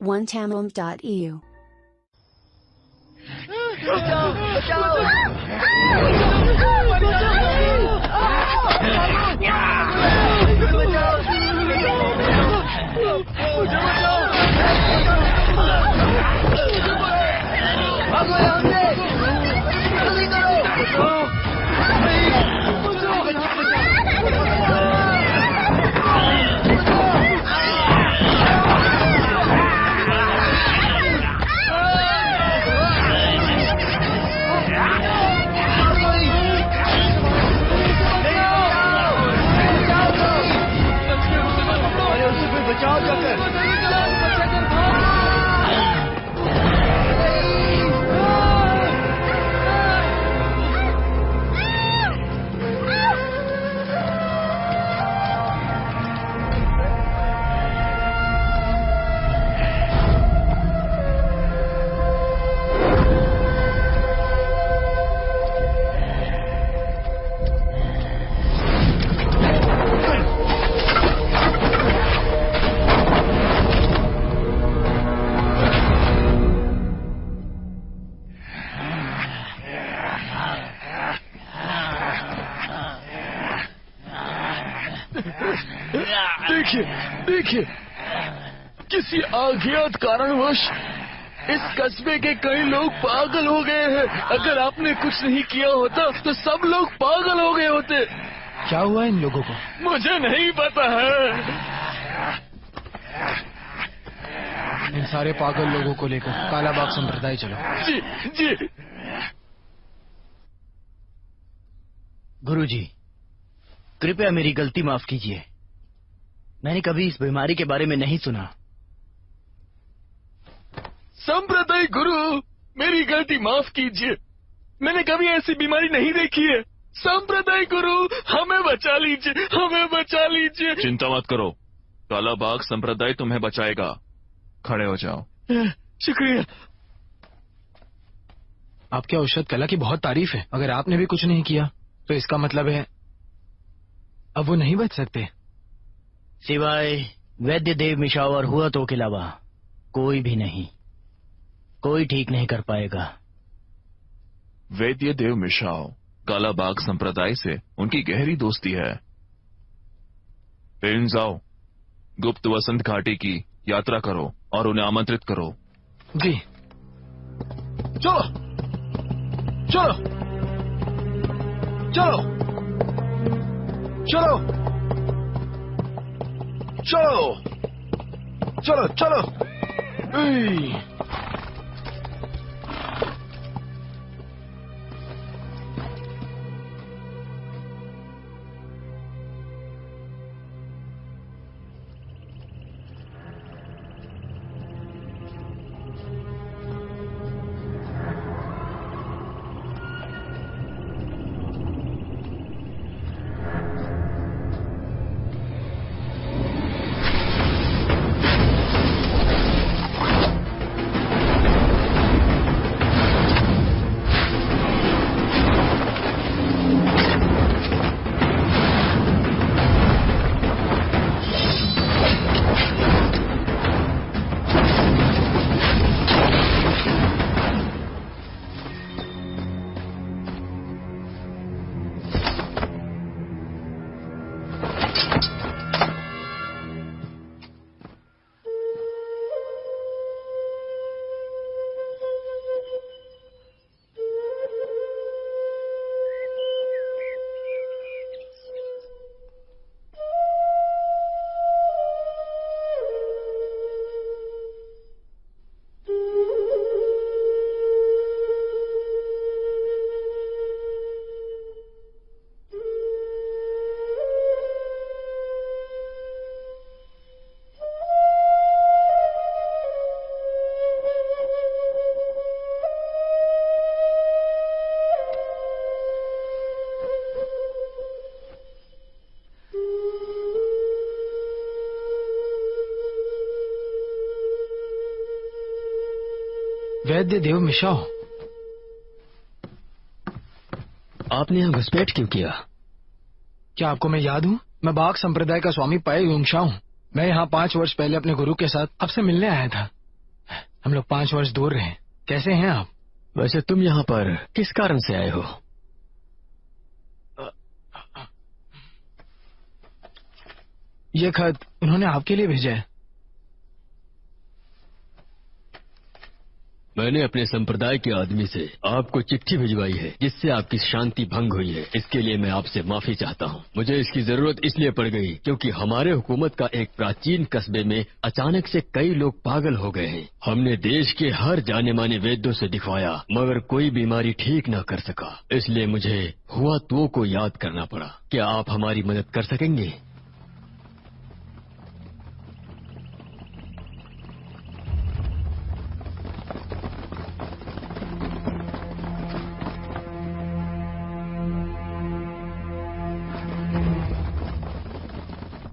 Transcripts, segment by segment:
onetamil.eu देखिए, किसी अज्ञात कारणवश इस कस्बे के कई लोग पागल हो गए हैं। अगर आपने कुछ नहीं किया होता तो सब लोग पागल हो गए होते। क्या हुआ इन लोगों को? मुझे नहीं पता है। इन सारे पागल लोगों को लेकर कालाबाग संप्रदाय चलो। जी जी। गुरुजी, कृपया मेरी गलती माफ कीजिए। मैंने कभी इस बीमारी के बारे में नहीं सुना। संप्रदाय गुरु, मेरी गलती माफ कीजिए। मैंने कभी ऐसी बीमारी नहीं देखी है। संप्रदाय गुरु, हमें बचा लीजिए, हमें बचा लीजिए। चिंता मत करो, कालाबाग संप्रदाय तुम्हें बचाएगा। खड़े हो जाओ। शुक्रिया। आपके औषध कला की बहुत तारीफ है। अगर आपने भी कुछ नहीं किया तो इसका मतलब है अब वो नहीं बच सकते। सिवाय वैद्य देव मिशाव और हुआ तो के अलावा कोई भी नहीं। कोई ठीक नहीं कर पाएगा। वैद्य देव मिशाव कालाबाग संप्रदाय से उनकी गहरी दोस्ती है। इन जाओ, गुप्त वसंत घाटी की यात्रा करो और उन्हें आमंत्रित करो। जी। चलो चलो चलो चलो चलो चलो चलो। वैद्य देव मिशाओ, आपने यहाँ घुसपैठ क्यों किया? क्या आपको मैं याद हूँ? मैं बाघ संप्रदाय का स्वामी पाए युंगशा हूँ। मैं यहाँ 5 वर्ष पहले अपने गुरु के साथ आपसे मिलने आया था। हम लोग 5 वर्ष दूर रहे। कैसे हैं आप? वैसे तुम यहाँ पर किस कारण से आए हो? ये खत उन्होंने आपके लिए भेजा है। मैंने अपने संप्रदाय के आदमी से आपको चिट्ठी भिजवाई है जिससे आपकी शांति भंग हुई है। इसके लिए मैं आपसे माफी चाहता हूँ। मुझे इसकी जरूरत इसलिए पड़ गई क्योंकि हमारे हुकूमत का एक प्राचीन कस्बे में अचानक से कई लोग पागल हो गए हैं। हमने देश के हर जाने माने वैद्यों से दिखवाया मगर कोई बीमारी ठीक न कर सका। इसलिए मुझे हुआ तो को याद करना पड़ा। क्या आप हमारी मदद कर सकेंगे?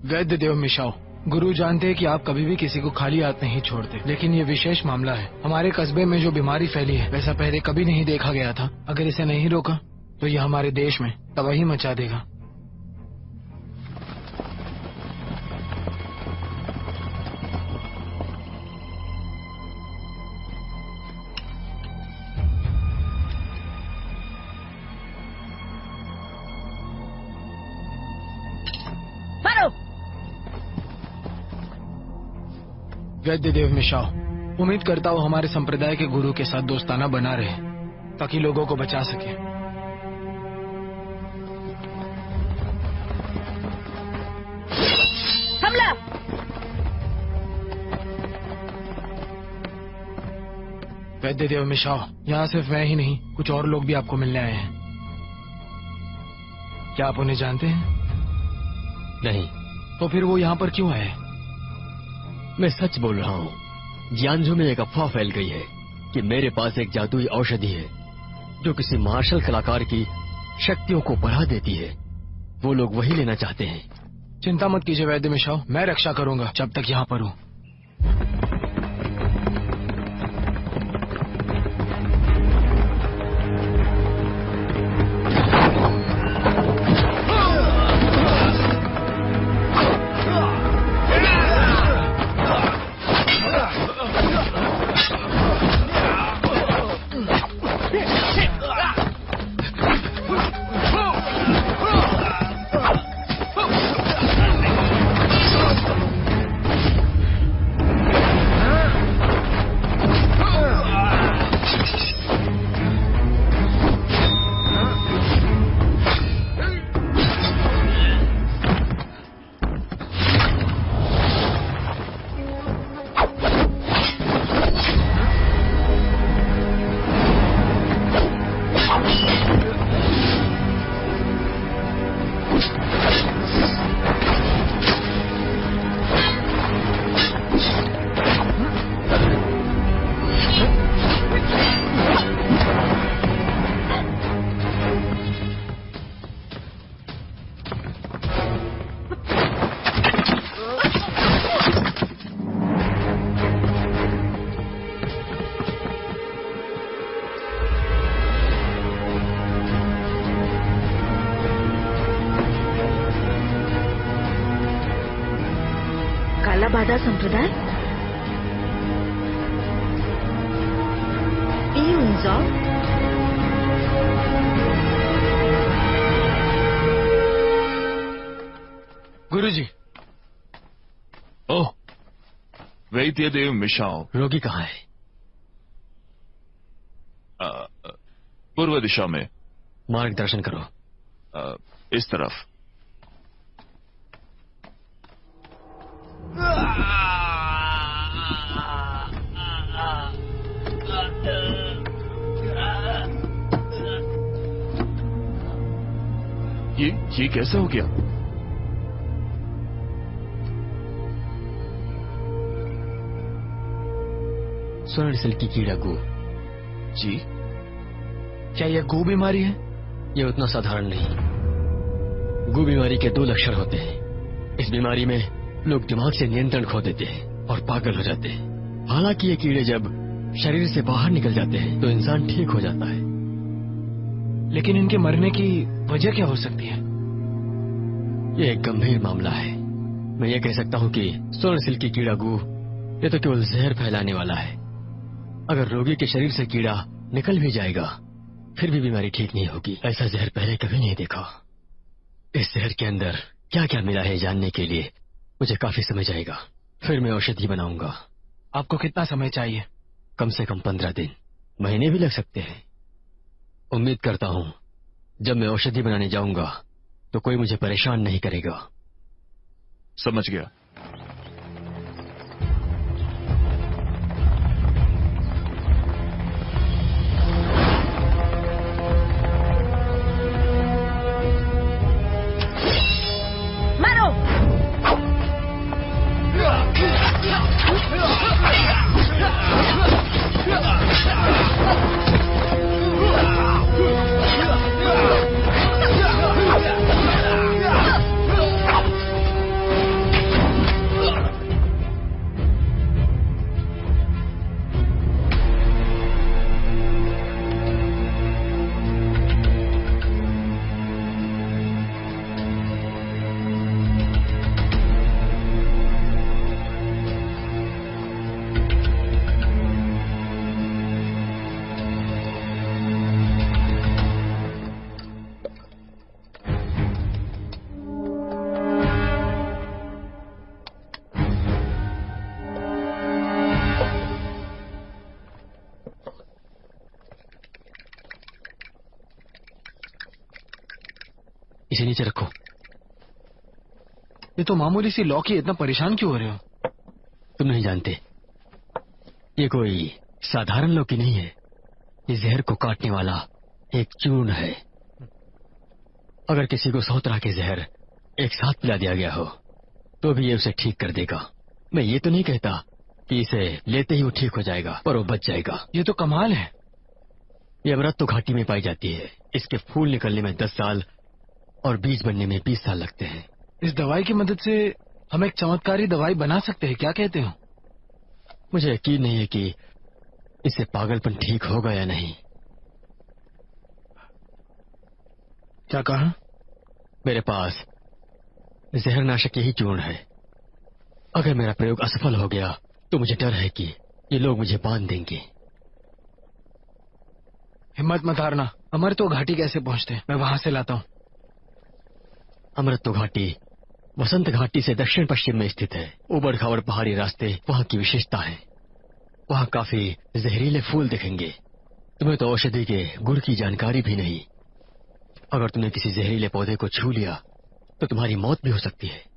वैद्य देव मिशाओ, गुरु जानते हैं कि आप कभी भी किसी को खाली हाथ नहीं छोड़ते, लेकिन ये विशेष मामला है। हमारे कस्बे में जो बीमारी फैली है वैसा पहले कभी नहीं देखा गया था। अगर इसे नहीं रोका तो ये हमारे देश में तबाही मचा देगा। वैद्य देव मिशाओ, उम्मीद करता हूँ हमारे संप्रदाय के गुरु के साथ दोस्ताना बना रहे ताकि लोगों को बचा सके। हमला! वैद्य देव मिशाओ, यहाँ सिर्फ मैं ही नहीं कुछ और लोग भी आपको मिलने आए हैं। क्या आप उन्हें जानते हैं? नहीं। तो फिर वो यहाँ पर क्यों आए? मैं सच बोल रहा हूँ। जियांझू में एक अफवाह फैल गई है कि मेरे पास एक जादुई औषधि है जो किसी मार्शल कलाकार की शक्तियों को बढ़ा देती है। वो लोग वही लेना चाहते हैं। चिंता मत कीजिए वैद्य मिशाओ, मैं रक्षा करूंगा जब तक यहाँ पर हूँ। कालाबादा संप्रदाय? ई उंजाव? गुरुजी। ओह, वैद्य देव मिशाओ। रोगी कहाँ है? पूर्व दिशा में। मार्गदर्शन करो। इस तरफ। ये कैसे हो गया? स्वर्ण सिल्क की कीड़ा गू। जी? क्या यह गू बीमारी है? ये उतना साधारण नहीं। गू बीमारी के 2 लक्षण होते हैं। इस बीमारी में लोग दिमाग से नियंत्रण खो देते हैं और पागल हो जाते हैं। हालांकि ये कीड़े जब शरीर से बाहर निकल जाते हैं तो इंसान ठीक हो जाता है। लेकिन इनके मरने की वजह क्या हो सकती है? ये एक गंभीर मामला है। मैं ये कह सकता हूँ कि स्वर्ण सिल्क की कीड़ा गू ये तो केवल जहर फैलाने वाला है। अगर रोगी के शरीर से कीड़ा निकल भी जाएगा फिर भी बीमारी ठीक नहीं होगी। ऐसा जहर पहले कभी नहीं देखा। इस जहर के अंदर क्या क्या मिला है जानने के लिए मुझे काफी समय जाएगा। फिर मैं औषधि बनाऊंगा। आपको कितना समय चाहिए? कम से कम 15 दिन, महीने भी लग सकते हैं। उम्मीद करता हूँ जब मैं औषधि बनाने जाऊंगा तो कोई मुझे परेशान नहीं करेगा। समझ गया। मारो। इसे नीचे रखो। ये तो मामूली सी लॉक ही, इतना परेशान क्यों हो रहे हो? तुम नहीं जानते, ये कोई साधारण लौकी नहीं है। ये जहर को काटने वाला एक चूर्ण है। अगर किसी को 100 तरह के जहर एक साथ पिला दिया गया हो तो भी ये उसे ठीक कर देगा। मैं ये तो नहीं कहता कि इसे लेते ही वो ठीक हो जाएगा, पर वो बच जाएगा। ये तो कमाल है। ये अमृत तो घाटी में पाई जाती है। इसके फूल निकलने में 10 साल और बीज बनने में 20 साल लगते हैं। इस दवाई की मदद से हम एक चमत्कारी दवाई बना सकते हैं, क्या कहते हो? मुझे यकीन नहीं है कि इससे पागलपन ठीक होगा या नहीं। क्या कहा? मेरे पास जहरनाशक यही चूर्ण है। अगर मेरा प्रयोग असफल हो गया तो मुझे डर है कि ये लोग मुझे बांध देंगे। हिम्मत मत हारना। अमर तो घाटी कैसे पहुंचते हैं? मैं वहां से लाता हूँ। अमृतो घाटी वसंत घाटी से दक्षिण पश्चिम में स्थित है। उबड़ खाबड़ पहाड़ी रास्ते वहाँ की विशेषता है। वहाँ काफी जहरीले फूल दिखेंगे। तुम्हें तो औषधि के गुण की जानकारी भी नहीं। अगर तुमने किसी जहरीले पौधे को छू लिया तो तुम्हारी मौत भी हो सकती है।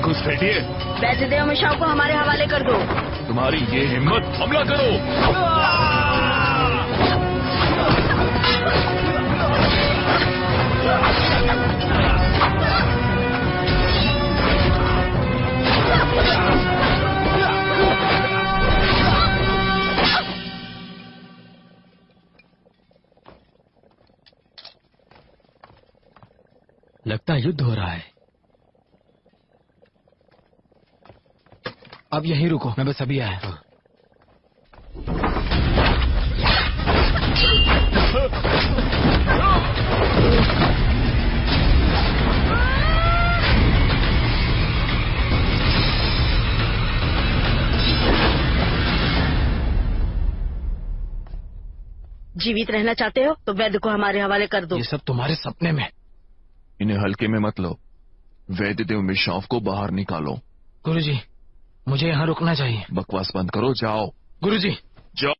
घुसपैठिए। वैद्यदेव मिशाओ को हमारे हवाले कर दो। तुम्हारी ये हिम्मत, हमला करो। लगता है युद्ध हो रहा है। अब यहीं रुको, मैं बस अभी आया। जीवित रहना चाहते हो तो वैद्य को हमारे हवाले कर दो। ये सब तुम्हारे सपने में। इन्हें हल्के में मत लो। वैद्य देव मिशाव को बाहर निकालो। गुरुजी, मुझे यहाँ रुकना चाहिए। बकवास बंद करो, जाओ। गुरुजी, जाओ।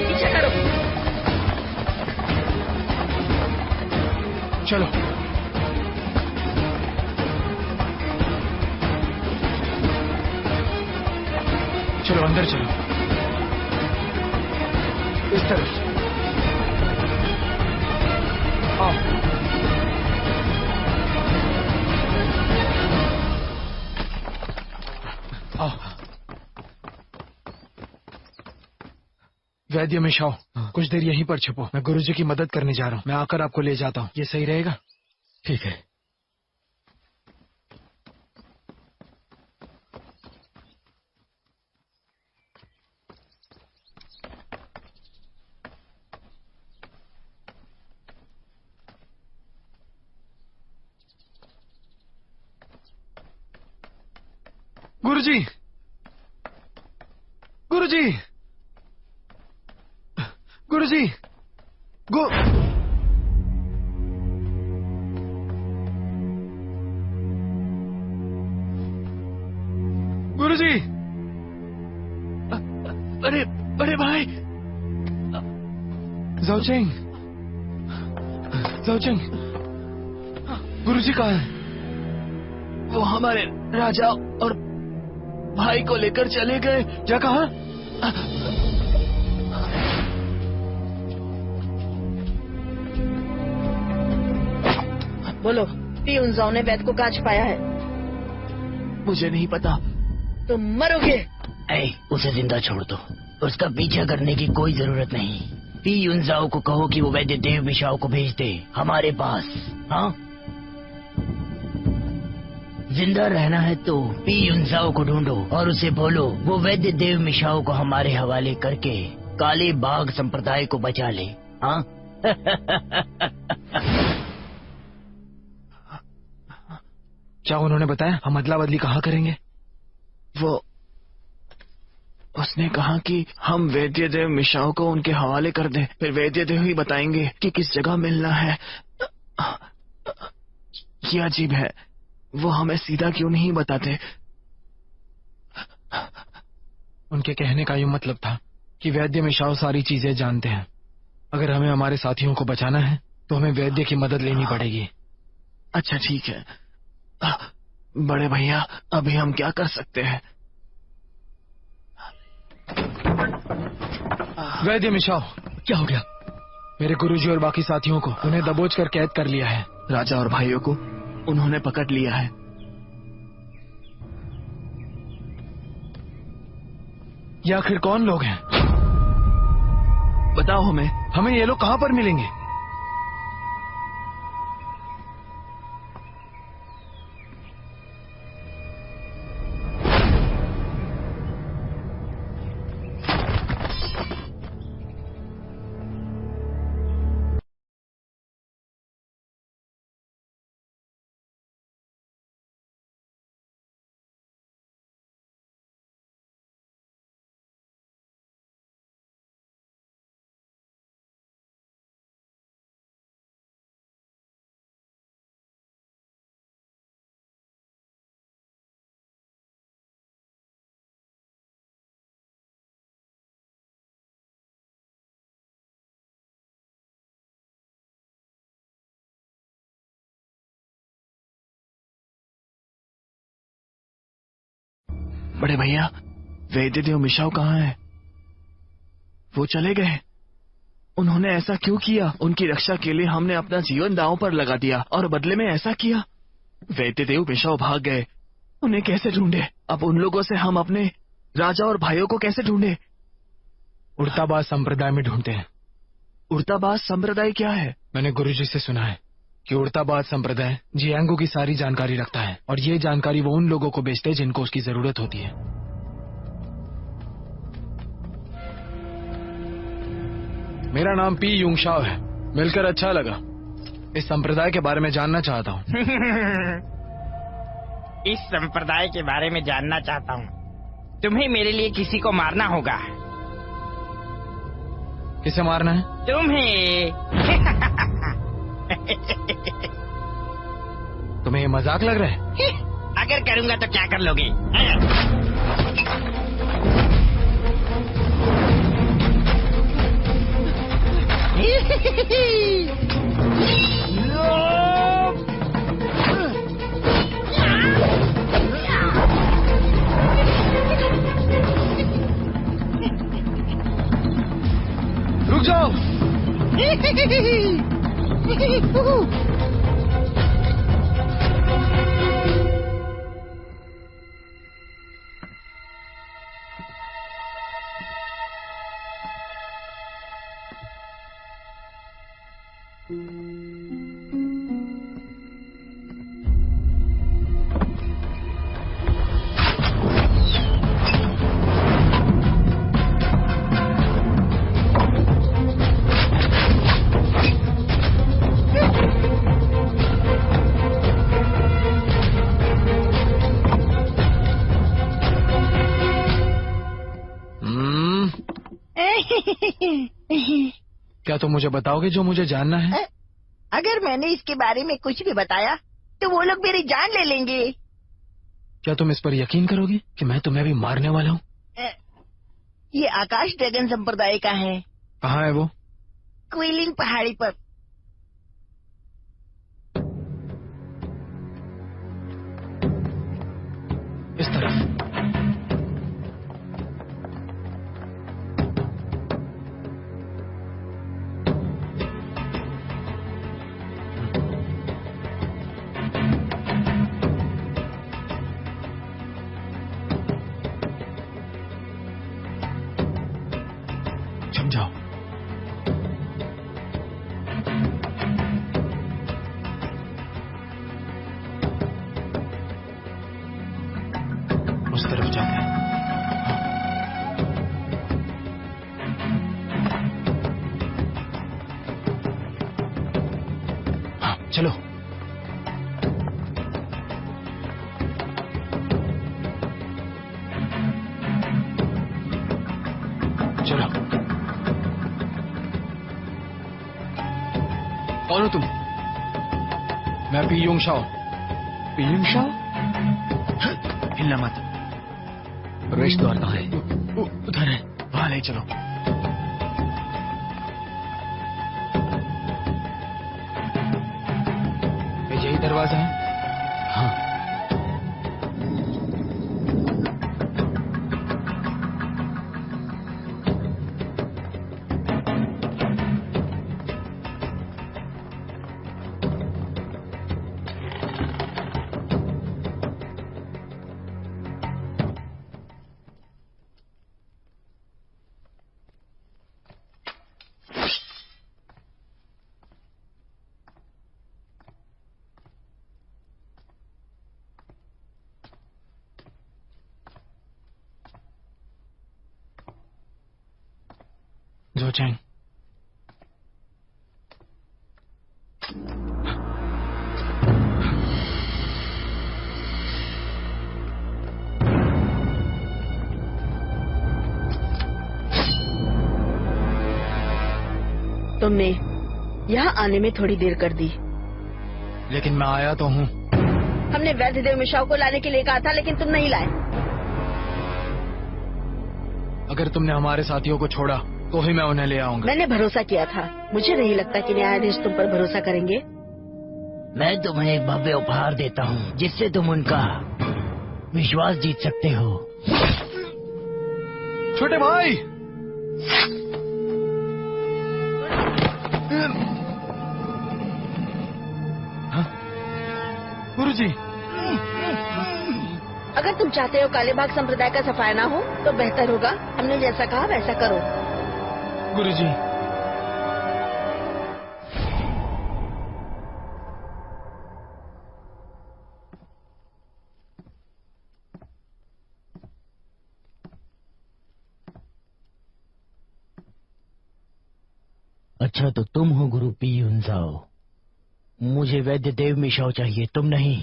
पीछे करो। चलो। चलो अंदर चलो। इस तरफ आओ। आओ। वैद्य मिशाओ, कुछ देर यहीं पर छुपो। मैं गुरुजी की मदद करने जा रहा हूँ। मैं आकर आपको ले जाता हूँ। ये सही रहेगा? ठीक है। गुरुजी, गुरुजी, गुरुजी, गुरुजी। अरे बड़े भाई, ज़ाओचेंग, ज़ाओचेंग, गुरुजी कहाँ है? वो हमारे राजा और भाई को लेकर चले गए। क्या कहा? बोलो, पियुनजाओ ने वैद्य को कहाँ छुपाया है? मुझे नहीं पता। तुम मरोगे। उसे जिंदा छोड़ दो। उसका पीछा करने की कोई जरूरत नहीं। पी युनजाओ को कहो कि वो वैद्य देव मिशाओ को भेज दे हमारे पास। हाँ, जिंदा रहना है तो पी युनजाओ को ढूंढो और उसे बोलो वो वैद्य देव मिशाओ को हमारे हवाले करके काले बाघ संप्रदाय को बचा ले। हाँ। क्या उन्होंने बताया हम अदला बदली कहाँ करेंगे? वो उसने कहा कि हम वैद्य देव मिशाओ को उनके हवाले कर दें, फिर वैद्य देव ही बताएंगे कि किस जगह मिलना है। ये अजीब है, वो हमें सीधा क्यों नहीं बताते? उनके कहने का ये मतलब था कि वैद्य मिशाओ सारी चीजें जानते हैं। अगर हमें हमारे साथियों को बचाना है तो हमें वैद्य की मदद लेनी पड़ेगी। अच्छा ठीक है बड़े भैया, अभी हम क्या कर सकते हैं? वैद्य मिशाओ, क्या हो गया? मेरे गुरुजी और बाकी साथियों को उन्हें दबोच कर कैद कर लिया है। राजा और भाइयों को उन्होंने पकड़ लिया है। ये आखिर कौन लोग हैं? बताओ हमें। हमें ये लोग कहाँ पर मिलेंगे? बड़े भैया, वैद्यदेव मिशाओ कहाँ है? वो चले गए। उन्होंने ऐसा क्यों किया? उनकी रक्षा के लिए हमने अपना जीवन दांव पर लगा दिया और बदले में ऐसा किया। वैद्यदेव मिशाओ भाग गए। उन्हें कैसे ढूंढे? अब उन लोगों से हम अपने राजा और भाइयों को कैसे ढूंढे? उड़ताबाज संप्रदाय में ढूंढते हैं। उड़ताबाज संप्रदाय क्या है? मैंने गुरुजी से सुना है कि उड़ताबाज संप्रदाय जियांगो की सारी जानकारी रखता है और ये जानकारी वो उन लोगों को बेचते हैं जिनको उसकी जरूरत होती है। मेरा नाम पी युंगशाओ है। मिलकर अच्छा लगा। इस संप्रदाय के बारे में जानना चाहता हूँ। इस संप्रदाय के बारे में जानना चाहता हूँ। तुम्हें मेरे लिए किसी को मारना होगा। किसे मारना है? तुम्हें। तुम्हें ये मजाक लग रहा है? अगर करूँगा तो क्या कर लोगे? रुक जाओ। क्या तुम मुझे बताओगे जो मुझे जानना है? अगर मैंने इसके बारे में कुछ भी बताया तो वो लोग मेरी जान ले लेंगे। क्या तुम इस पर यकीन करोगे कि मैं तुम्हें भी मारने वाला हूँ? ये आकाश ड्रैगन संप्रदाय का है। कहाँ है वो? क्विलिंग पहाड़ी पर। इस तरफ। समझाओ। उस तरफ जाते हैं। हाँ, चलो। चलो। कौन हो तुम? मैं पी युंगशाओ। पी युंगशाओ? हिलना मत। प्रवेश द्वार कहाँ है? उधर है, वहां ले चलो। यही दरवाजा है? हाँ। जो चैंग। तुमने यहाँ आने में थोड़ी देर कर दी। लेकिन मैं आया तो हूँ। हमने वैद्यदेव मिशाओ को लाने के लिए कहा था लेकिन तुम नहीं लाए। अगर तुमने हमारे साथियों को छोड़ा तो ही मैं उन्हें ले आऊंगा। मैंने भरोसा किया था। मुझे नहीं लगता कि न्यायाधीश तुम पर भरोसा करेंगे। मैं तुम्हें एक भव्य उपहार देता हूँ जिससे तुम उनका विश्वास जीत सकते हो। छोटे भाई, गुरुजी, अगर तुम चाहते हो काले बाग संप्रदाय का सफाया ना हो तो बेहतर होगा हमने जैसा कहा वैसा करो। गुरुजी, अच्छा तो तुम हो गुरु पी युनजाओ। मुझे वैद्य देव मिशाओ चाहिए, तुम नहीं।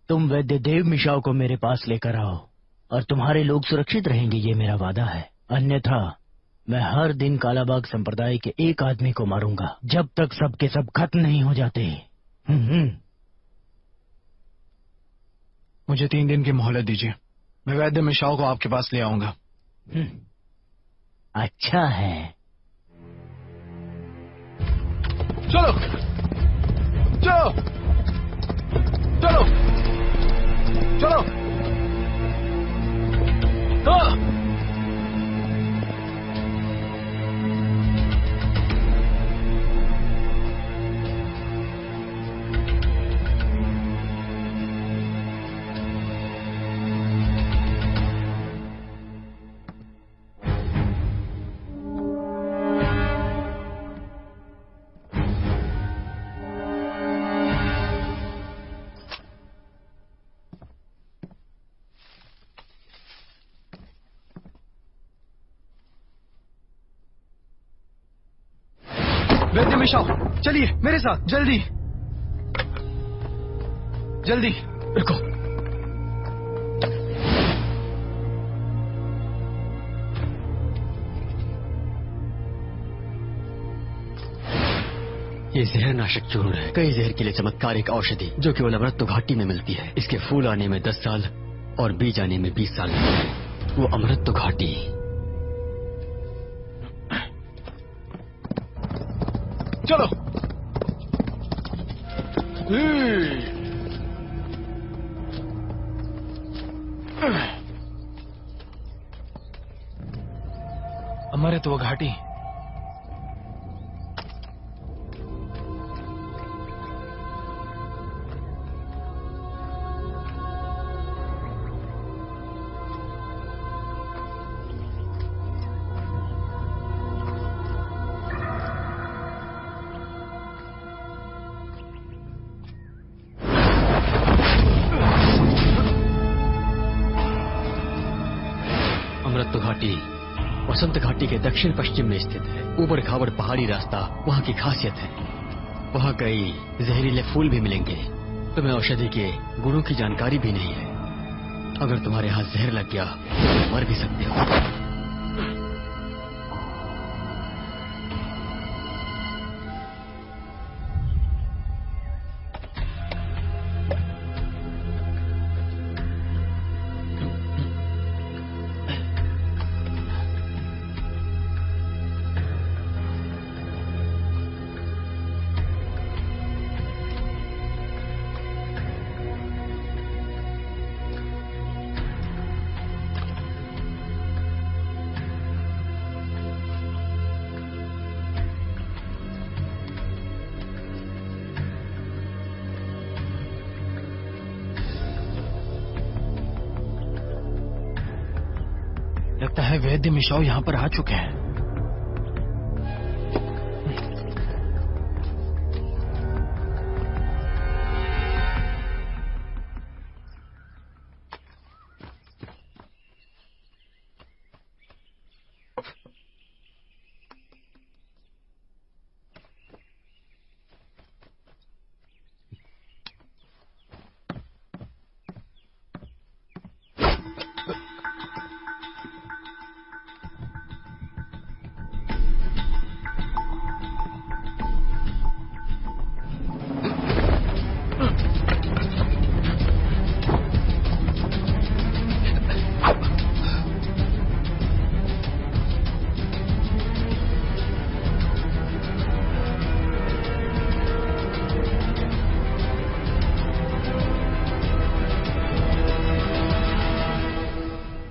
तुम वैद्य देव मिशाओ को मेरे पास लेकर आओ और तुम्हारे लोग सुरक्षित रहेंगे, ये मेरा वादा है। अन्यथा मैं हर दिन कालाबाग संप्रदाय के एक आदमी को मारूंगा जब तक सबके सब खत्म नहीं हो जाते। मुझे 3 दिन की मोहलत दीजिए, मैं वैद्य मिशाओ को आपके पास ले आऊंगा। अच्छा है। चलो चलो चलो चलो। वैद्य मिशाओ, चलिए मेरे साथ, जल्दी जल्दी। रुको, ये जहरनाशक चूर्ण है, कई जहर के लिए चमत्कारिक औषधि जो केवल अमृत घाटी में मिलती है। इसके फूल आने में 10 साल और बीज आने में 20 साल लगते हैं। वो अमृत घाटी। चलो। अमृत वो घाटी। घाटी वसंत घाटी के दक्षिण पश्चिम में स्थित है। ऊबड़ खाबड़ पहाड़ी रास्ता वहाँ की खासियत है। वहाँ कई जहरीले फूल भी मिलेंगे। तुम्हें औषधि के गुणों की जानकारी भी नहीं है। अगर तुम्हारे हाथ जहर लग गया तो मर भी सकते हो। लगता है वैद्य मिशाओ यहाँ पर आ चुके हैं।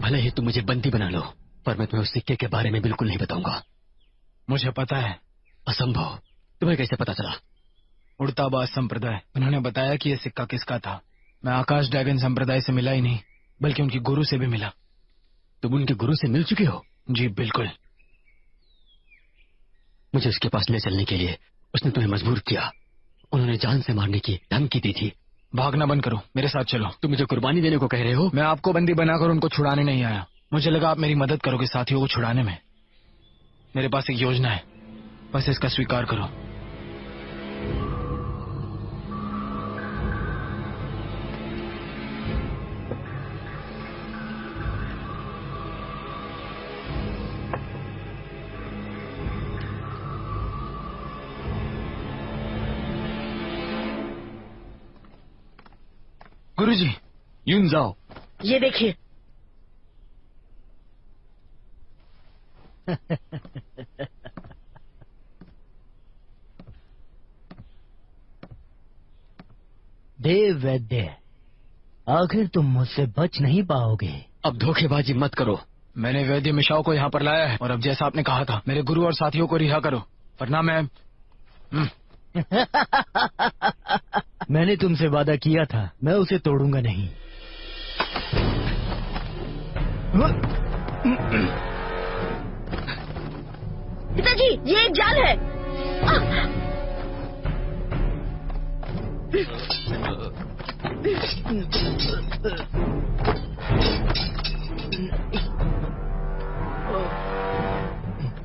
भले ही तुम मुझे बंदी बना लो, पर मैं तुम्हें उस सिक्के के बारे में बिल्कुल नहीं बताऊंगा। मुझे पता है। असंभव। तुम्हें कैसे पता चला? उड़ताबाज संप्रदाय, उन्होंने बताया कि ये सिक्का किसका था। मैं आकाश ड्रैगन संप्रदाय से मिला ही नहीं, बल्कि उनकी गुरु से भी मिला। तुम उनके गुरु से मिल चुके हो? जी बिल्कुल। मुझे उसके पास ले चलने के लिए उसने तुम्हें मजबूर किया। उन्होंने जान से मारने की धमकी दी थी। भागना बंद करो, मेरे साथ चलो। तुम मुझे कुर्बानी देने को कह रहे हो? मैं आपको बंदी बनाकर उनको छुड़ाने नहीं आया। मुझे लगा आप मेरी मदद करोगे साथियों को छुड़ाने में। मेरे पास एक योजना है, बस इसका स्वीकार करो। गुरुजी, यून जाओ। ये देखिए। देव वैद्य, आखिर तुम मुझसे बच नहीं पाओगे। अब धोखेबाजी मत करो। मैंने वैद्य मिशाओ को यहाँ पर लाया है, और अब जैसा आपने कहा था मेरे गुरु और साथियों को रिहा करो, वरना मैं मैंने तुमसे वादा किया था, मैं उसे तोड़ूंगा नहीं। पिताजी, ये एक जाल है।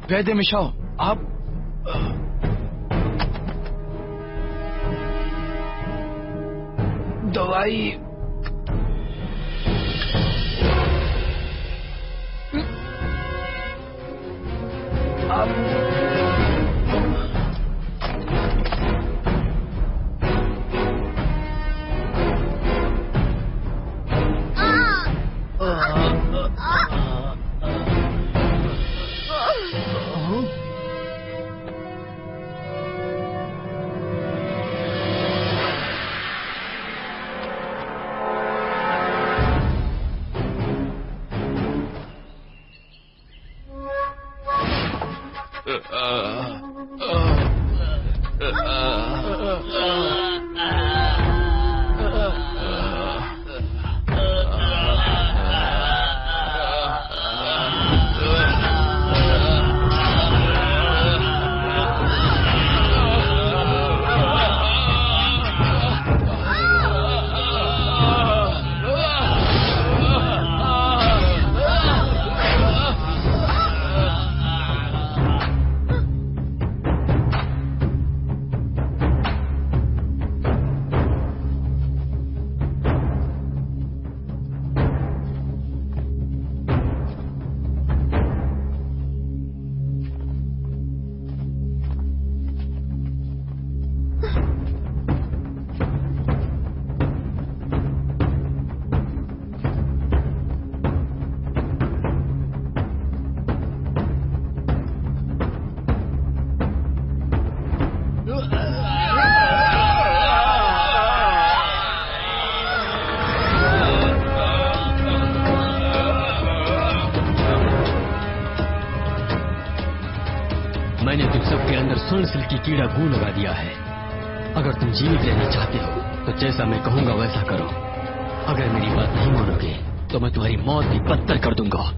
वैद्य मिशाओ, आप दवाई मैंने तुम सबके अंदर स्वर्ण सिल्क की कीड़ा गू लगा दिया है। अगर तुम जीवित रहना चाहते हो तो जैसा मैं कहूंगा वैसा करो। अगर मेरी बात नहीं मानोगे तो मैं तुम्हारी मौत भी बदतर कर दूंगा।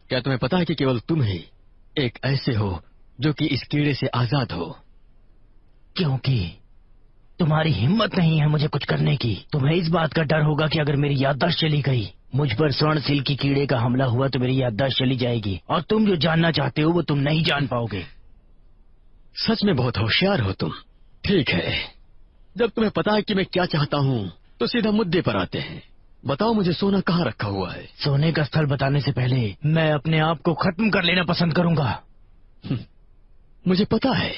क्या तुम्हें पता है कि केवल तुम ही एक ऐसे हो जो कि इस कीड़े से आजाद हो? क्योंकि तुम्हारी हिम्मत नहीं है मुझे कुछ करने की। तुम्हें इस बात का डर होगा कि अगर मेरी याददाश्त चली गई, मुझ पर स्वर्ण सिल्की कीड़े का हमला हुआ तो मेरी याददाश्त चली जाएगी और तुम जो जानना चाहते हो वो तुम नहीं जान पाओगे। सच में बहुत होशियार हो तुम। ठीक है, जब तुम्हें पता है कि मैं क्या चाहता हूँ तो सीधा मुद्दे पर आते हैं। बताओ मुझे सोना कहाँ रखा हुआ है? सोने का स्थल बताने से पहले मैं अपने आप को खत्म कर लेना पसंद करूंगा। मुझे पता है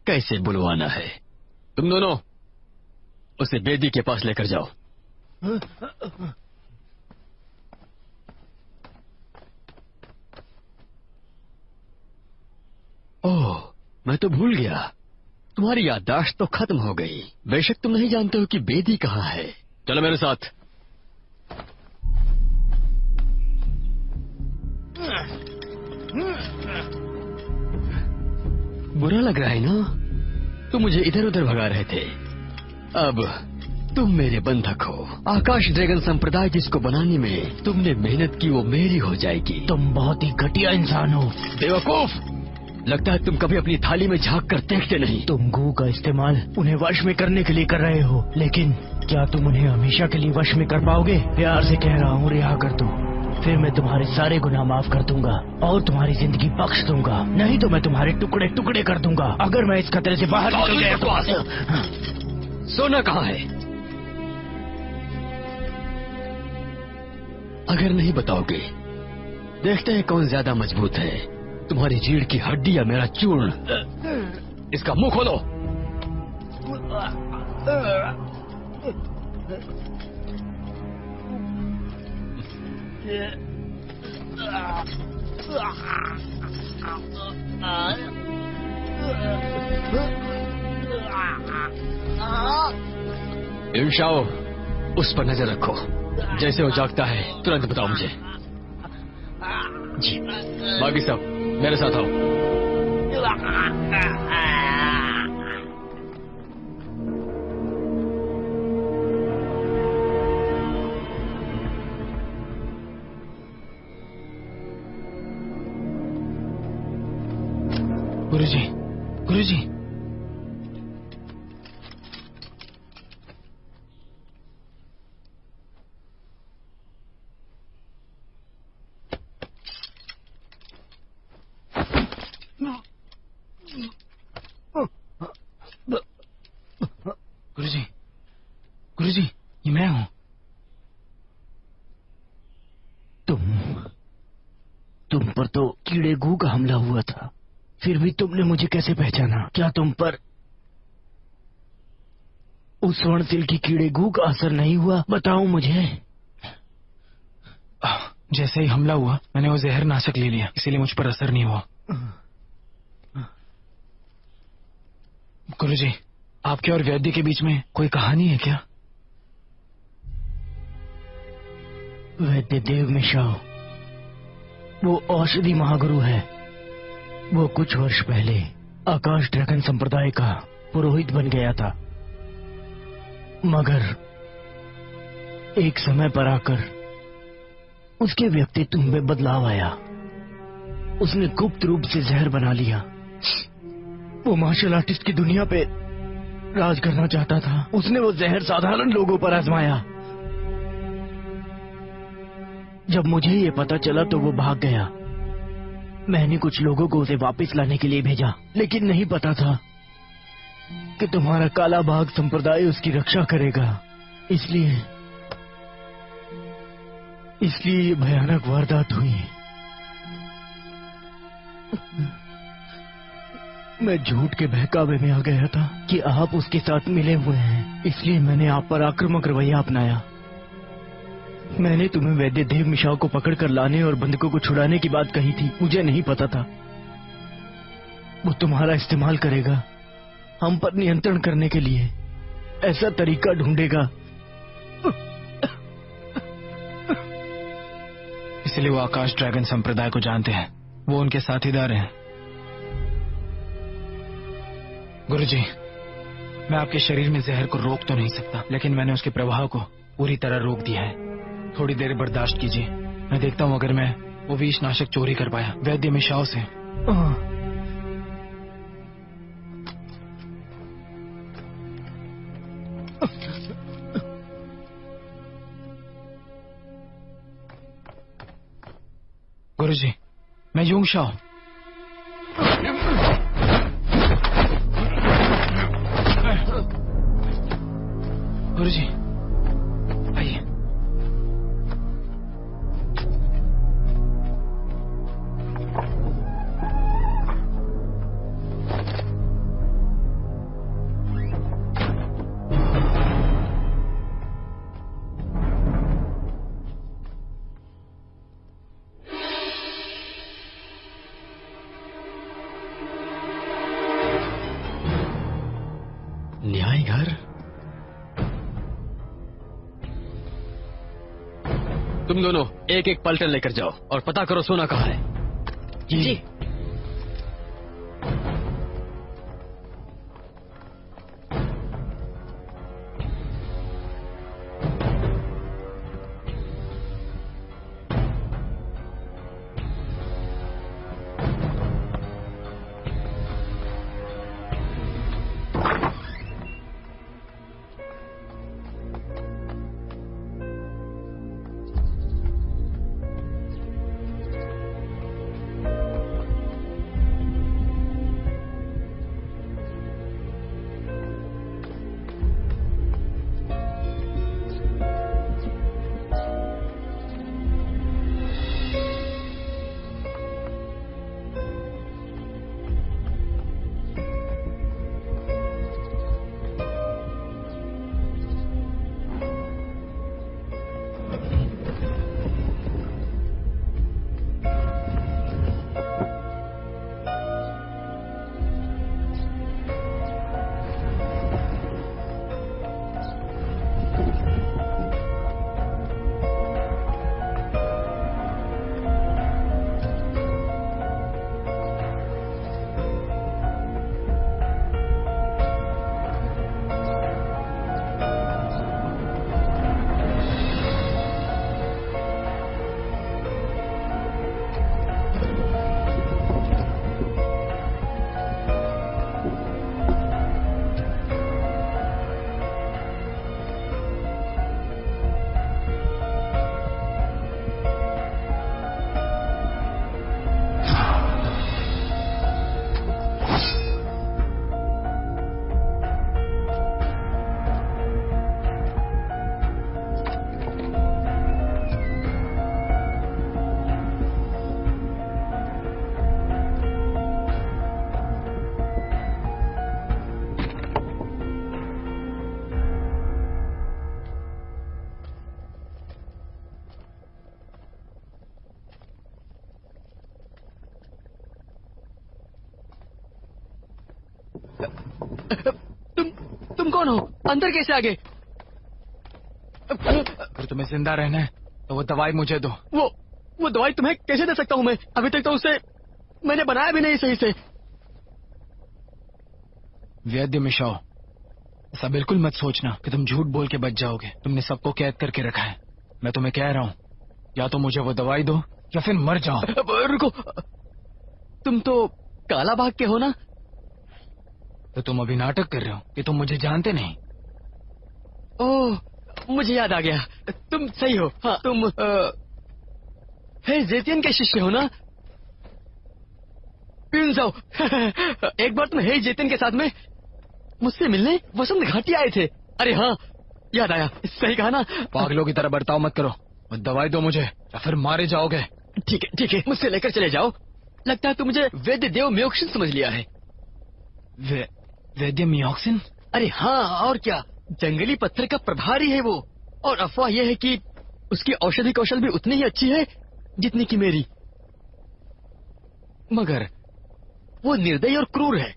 कैसे बुलवाना है। तुम दोनों उसे बेदी के पास लेकर जाओ। ओह, मैं तो भूल गया, तुम्हारी याददाश्त तो खत्म हो गई। बेशक तुम नहीं जानते हो कि बेदी कहाँ है। चलो मेरे साथ। बुरा लग रहा है ना? तुम मुझे इधर उधर भगा रहे थे, अब तुम मेरे बंधक हो। आकाश ड्रैगन संप्रदाय जिसको बनाने में तुमने मेहनत की वो मेरी हो जाएगी। तुम बहुत ही घटिया इंसान हो। बेवकूफ, लगता है तुम कभी अपनी थाली में झांक कर देखते नहीं। तुम गू का इस्तेमाल उन्हें वश में करने के लिए कर रहे हो, लेकिन क्या तुम उन्हें हमेशा के लिए वश में कर पाओगे? प्यार से कह रहा हूँ, रिहा कर दो, फिर मैं तुम्हारे सारे गुनाह माफ कर दूंगा और तुम्हारी जिंदगी बख्श दूंगा। नहीं तो मैं तुम्हारे टुकड़े टुकड़े कर दूंगा अगर मैं इस खतरे से बाहर निकल गया तो। सोना कहाँ है? अगर नहीं बताओगे, देखते हैं कौन ज्यादा मजबूत है, तुम्हारी रीढ़ की हड्डी या मेरा चूर्ण। इसका मुंह खोलो। इंशाओ, उस पर नजर रखो। जैसे वो जागता है तुरंत बताओ मुझे। जी। बाकी सब मेरे साथ आओ। गुरुजी, गुरुजी, गुरुजी, गुरुजी, ये मैं हूँ। तुम पर तो कीड़े गू का हमला हुआ था, फिर भी तुमने मुझे कैसे पहचाना? क्या तुम पर उस स्वर्ण सिल्की कीड़े गू का असर नहीं हुआ? बताओ मुझे। जैसे ही हमला हुआ मैंने वो जहर नाशक ले लिया, इसीलिए मुझ पर असर नहीं हुआ। गुरुजी, आपके और वैद्य के बीच में कोई कहानी है क्या? वैद्य देव मिशाओ वो औषधि महागुरु है। वो कुछ वर्ष पहले आकाश ड्रैगन संप्रदाय का पुरोहित बन गया था, मगर एक समय पर आकर उसके व्यक्तित्व में बदलाव आया। उसने गुप्त रूप से जहर बना लिया। वो मार्शल आर्टिस्ट की दुनिया पे राज करना चाहता था। उसने वो जहर साधारण लोगों पर आजमाया। जब मुझे ये पता चला तो वो भाग गया। मैंने कुछ लोगों को उसे वापस लाने के लिए भेजा, लेकिन नहीं पता था कि तुम्हारा काला बाघ संप्रदाय उसकी रक्षा करेगा। इसलिए ये भयानक वारदात हुई। मैं झूठ के बहकावे में आ गया था कि आप उसके साथ मिले हुए हैं, इसलिए मैंने आप पर आक्रामक रवैया अपनाया। मैंने तुम्हें वैद्य देव मिशाओ को पकड़कर लाने और बंधकों को छुड़ाने की बात कही थी। मुझे नहीं पता था वो तुम्हारा इस्तेमाल करेगा, हम पर नियंत्रण करने के लिए ऐसा तरीका ढूंढेगा। इसलिए वो आकाश ड्रैगन संप्रदाय को जानते हैं, वो उनके साथीदार हैं। गुरुजी, मैं आपके शरीर में जहर को रोक तो नहीं सकता, लेकिन मैंने उसके प्रवाह को पूरी तरह रोक दिया है। थोड़ी देर बर्दाश्त कीजिए, मैं देखता हूँ अगर मैं वो विष नाशक चोरी कर पाया वैद्य मिशाओ से। मैं यूंग शाओ। गुरुजी आइए। न्याय घर? तुम दोनों एक एक पलटन लेकर जाओ और पता करो सोना कहाँ है। जी। तुम कौन हो? अंदर कैसे आ गए? अगर तुम्हें जिंदा रहना है तो वो दवाई मुझे दो। वो दवाई तुम्हें कैसे दे सकता हूँ मैं? अभी तक तो उसे मैंने बनाया भी नहीं सही से। वैद्य मिशाओ, ऐसा बिल्कुल मत सोचना कि तुम झूठ बोल के बच जाओगे। तुमने सबको कैद करके रखा है। मैं तुम्हें कह रहा हूँ, या तो मुझे वो दवाई दो या फिर मर जाओ। रुको, तुम तो काला बाग के हो ना? तो तुम अभी नाटक कर रहे हो कि तुम मुझे जानते नहीं। ओह, मुझे याद आ गया, तुम सही हो। हाँ, तुम हे जेतियन के शिष्य हो ना? जाओ। एक बार तुम हे जेतियन के साथ में मुझसे मिलने वसंत घाटी आए थे। अरे हाँ, याद आया, सही कहा ना? पागलों की तरह बर्ताव मत करो और दवाई दो मुझे या फिर मारे जाओगे। ठीक है, मुझसे लेकर चले जाओ। लगता है तू मुझे वैद्य देव म्योक्सिन समझ लिया है। वैद्य म्योक्सिन? अरे हाँ, और क्या, जंगली पत्थर का प्रभारी है वो। और अफवाह यह है कि उसकी औषधि कौशल भी उतनी ही अच्छी है जितनी की मेरी, मगर वो निर्दयी और क्रूर है।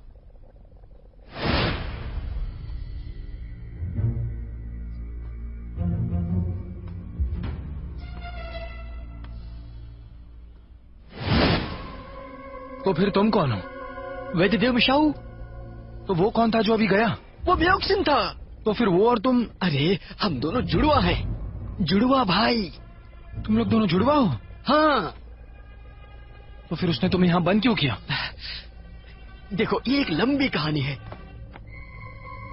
तो फिर तुम कौन हो? वैद्यदेव मिशाऊ। तो वो कौन था जो अभी गया? वो म्योक्सिन था। तो फिर वो और तुम? अरे हम दोनों जुड़वा हैं, जुड़वा भाई। तुम लोग दोनों जुड़वा हो? हाँ। तो फिर उसने तुम्हें यहाँ बंद क्यों किया? देखो, ये एक लंबी कहानी है।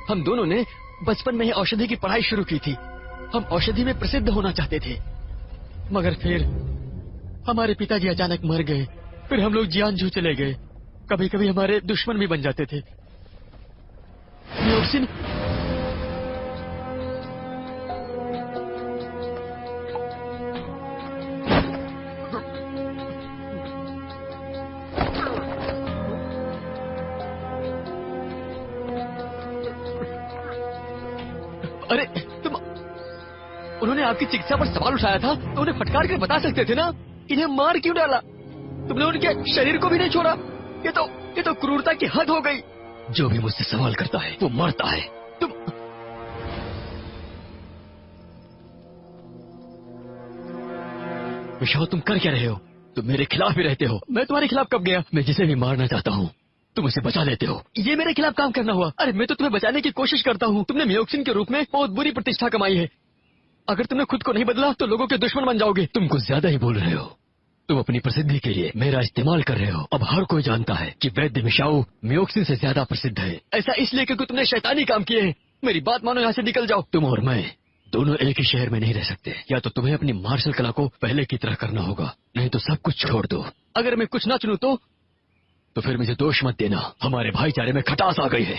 हम दोनों ने बचपन में ही औषधि की पढ़ाई शुरू की थी। हम औषधि में प्रसिद्ध होना चाहते थे, मगर फिर हमारे पिताजी अचानक मर गए फिर हम लोग जियान जो चले गए। कभी कभी हमारे दुश्मन भी बन जाते थे। मियोक्सिन, अरे तुम, उन्होंने आपकी चिकित्सा पर सवाल उठाया था तो उन्हें फटकार कर बता सकते थे ना। इन्हें मार क्यों डाला? तुमने उनके शरीर को भी नहीं छोड़ा। ये तो क्रूरता की हद हो गई। जो भी मुझसे सवाल करता है वो मरता है। तुम विशाल, तुम कर क्या रहे हो? तुम मेरे खिलाफ ही रहते हो। मैं तुम्हारे खिलाफ कब गया? मैं जिसे भी मारना चाहता हूँ तुम उसे बचा लेते हो। ये मेरे खिलाफ काम करना हुआ? अरे मैं तो तुम्हें बचाने की कोशिश करता हूँ। तुमने मियोक्सिन के रूप में बहुत बुरी प्रतिष्ठा कमाई है। अगर तुमने खुद को नहीं बदला तो लोगों के दुश्मन बन जाओगे। तुम कुछ ज्यादा ही बोल रहे हो। तुम अपनी प्रसिद्धि के लिए मेरा इस्तेमाल कर रहे हो। अब हर कोई जानता है कि वैद्य मिशाओ मियोक्सिन से ज्यादा प्रसिद्ध है। ऐसा इसलिए क्योंकि तुमने शैतानी काम किए हैं। मेरी बात मानो, यहाँ से निकल जाओ। तुम और मैं दोनों एक ही शहर में नहीं रह सकते। या तो तुम्हें अपनी मार्शल कला को पहले की तरह करना होगा, नहीं तो सब कुछ छोड़ दो। अगर मैं कुछ ना चुनूं तो फिर मुझे दोष मत देना। हमारे भाईचारे में खटास आ गई है।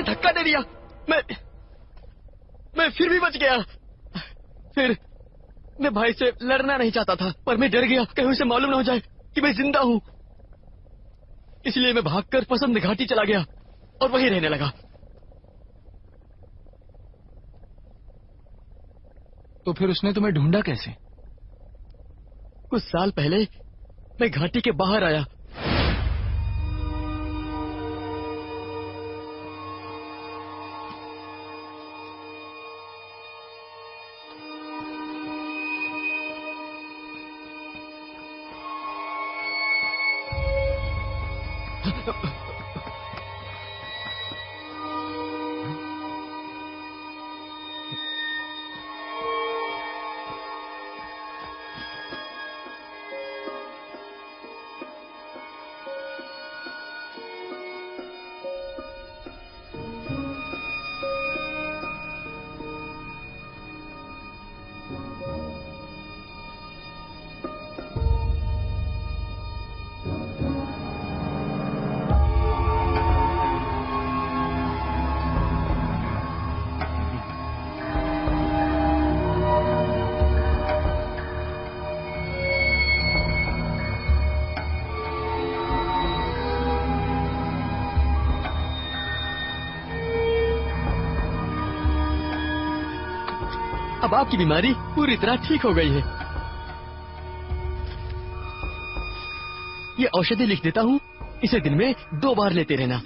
धक्का दे दिया। मैं फिर भी बच गया। फिर मैं भाई से लड़ना नहीं चाहता था, पर मैं डर गया कहीं उसे मालूम ना हो जाए कि मैं जिंदा हूँ। इसलिए मैं भागकर पसंद घाटी चला गया और वहीं रहने लगा। तो फिर उसने तुम्हें ढूंढा कैसे? कुछ साल पहले मैं घाटी के बाहर आया। अब आपकी बीमारी पूरी तरह ठीक हो गई है। ये औषधि लिख देता हूँ, इसे दिन में 2 बार लेते रहना।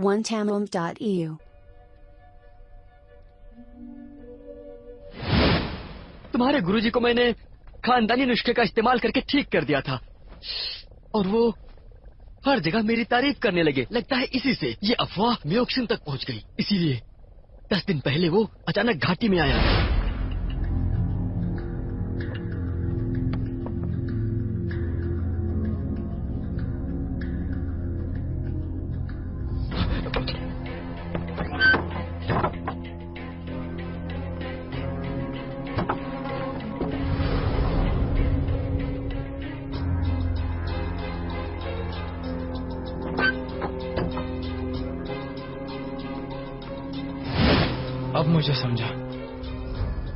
onetamum.eu तुम्हारे गुरुजी को मैंने खानदानी नुस्खे का इस्तेमाल करके ठीक कर दिया था और वो हर जगह मेरी तारीफ करने लगे। लगता है इसी से ये अफवाह मियोक्सिन तक पहुंच गई। इसीलिए 10 दिन पहले वो अचानक घाटी में आया। अब मुझे समझा।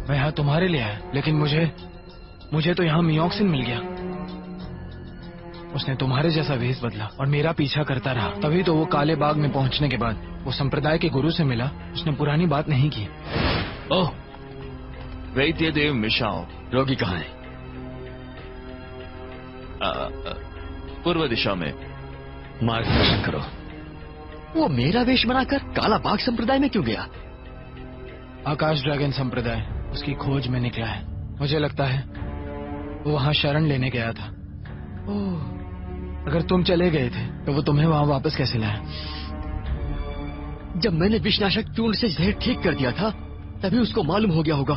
मैं यहाँ तुम्हारे लिए आया, लेकिन मुझे तो यहाँ मियोक्सिन मिल गया। उसने तुम्हारे जैसा वेश बदला और मेरा पीछा करता रहा। तभी तो वो काले बाग में पहुंचने के बाद वो संप्रदाय के गुरु से मिला। उसने पुरानी बात नहीं की। ओह, वैद्य देव मिशाओ। रोगी कहाँ है? पूर्व दिशा में। मार्गदर्शन करो। वो मेरा वेश बनाकर काला बाग संप्रदाय में क्यों गया? आकाश ड्रैगन संप्रदाय उसकी खोज में निकला है। मुझे लगता है वो वहाँ शरण लेने गया था। अगर तुम चले गए थे तो वो तुम्हें वहाँ वापस कैसे लाया? जब मैंने विषनाशक चूर्ण से जहर ठीक कर दिया था तभी उसको मालूम हो गया होगा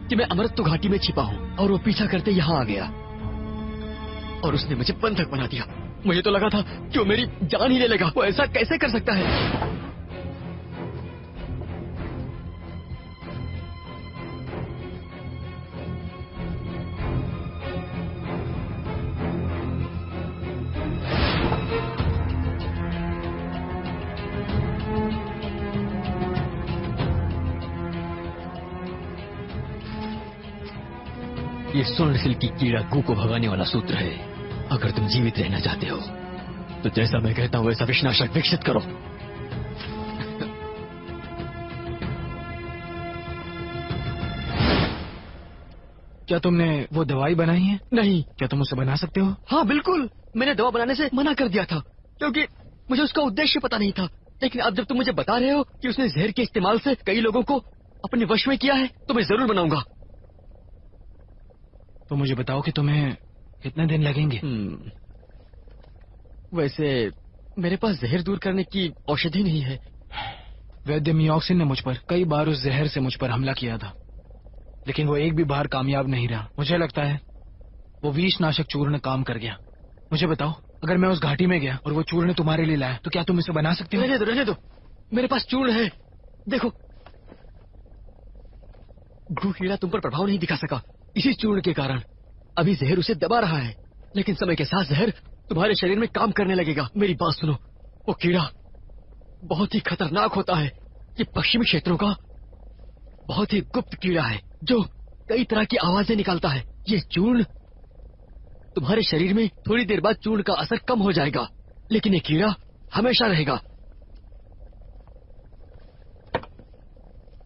कि मैं अमृत घाटी में छिपा हूँ, और वो पीछा करते यहाँ आ गया और उसने मुझे बंधक बना दिया। मुझे तो लगा था कि वो मेरी जान ही ले लेगा। वो ऐसा कैसे कर सकता है? ये स्वर्ण सिल की कीड़ा गू को भगाने वाला सूत्र है। अगर तुम जीवित रहना चाहते हो तो जैसा मैं कहता हूँ वैसा विषनाशक विकसित करो। क्या तुमने वो दवाई बनाई है? नहीं। क्या तुम उसे बना सकते हो? हाँ बिल्कुल, मैंने दवा बनाने से मना कर दिया था क्योंकि मुझे उसका उद्देश्य पता नहीं था। लेकिन अब जब तुम मुझे बता रहे हो कि उसने जहर के इस्तेमाल से कई लोगों को अपने वश में किया है तो मैं जरूर बनाऊंगा। तो मुझे बताओ कि तुम्हें कितने दिन लगेंगे? वैसे मेरे पास जहर दूर करने की औषधि नहीं है। वैद्य मियोक्सिन ने मुझ पर कई बार उस जहर से मुझ पर हमला किया था, लेकिन वो एक भी बार कामयाब नहीं रहा। मुझे लगता है वो विषनाशक चूर्ण काम कर गया। मुझे बताओ, अगर मैं उस घाटी में गया और वो चूर्ण तुम्हारे लिए लाया तो क्या तुम इसे बना सकते हो? रहने दो, मेरे पास चूर्ण है। देखो, घू कीड़ा तुम पर प्रभाव नहीं दिखा सका इसी चूर्ण के कारण। अभी जहर उसे दबा रहा है, लेकिन समय के साथ जहर तुम्हारे शरीर में काम करने लगेगा। मेरी बात सुनो, वो कीड़ा बहुत ही खतरनाक होता है। ये पश्चिमी क्षेत्रों का बहुत ही गुप्त कीड़ा है जो कई तरह की आवाजें निकालता है। ये चूर्ण तुम्हारे शरीर में थोड़ी देर बाद चूर्ण का असर कम हो जाएगा, लेकिन ये कीड़ा हमेशा रहेगा।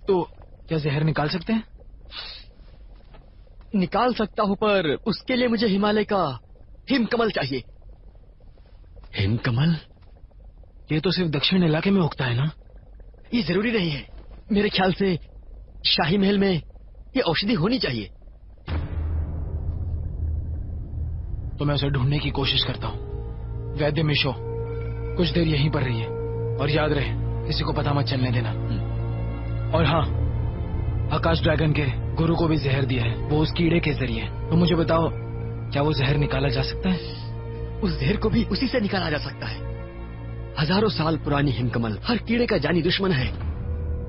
तो क्या जहर निकाल सकते हैं? निकाल सकता हूँ, पर उसके लिए मुझे हिमालय का हिमकमल चाहिए। हिमकमल? ये तो सिर्फ दक्षिण इलाके में उगता है ना? ये जरूरी नहीं है। मेरे ख्याल से शाही महल में ये औषधि होनी चाहिए। तो मैं उसे ढूंढने की कोशिश करता हूँ। वैद्य मिशो, कुछ देर यहीं पर रहिए और याद रहे किसी को पता मत चलने देना। और हाँ, आकाश ड्रैगन के गुरु को भी जहर दिया है, वो उस कीड़े के जरिए। तो मुझे बताओ, क्या वो जहर निकाला जा सकता है? उस जहर को भी उसी से निकाला जा सकता है। हजारों साल पुरानी हिमकमल हर कीड़े का जानी दुश्मन है,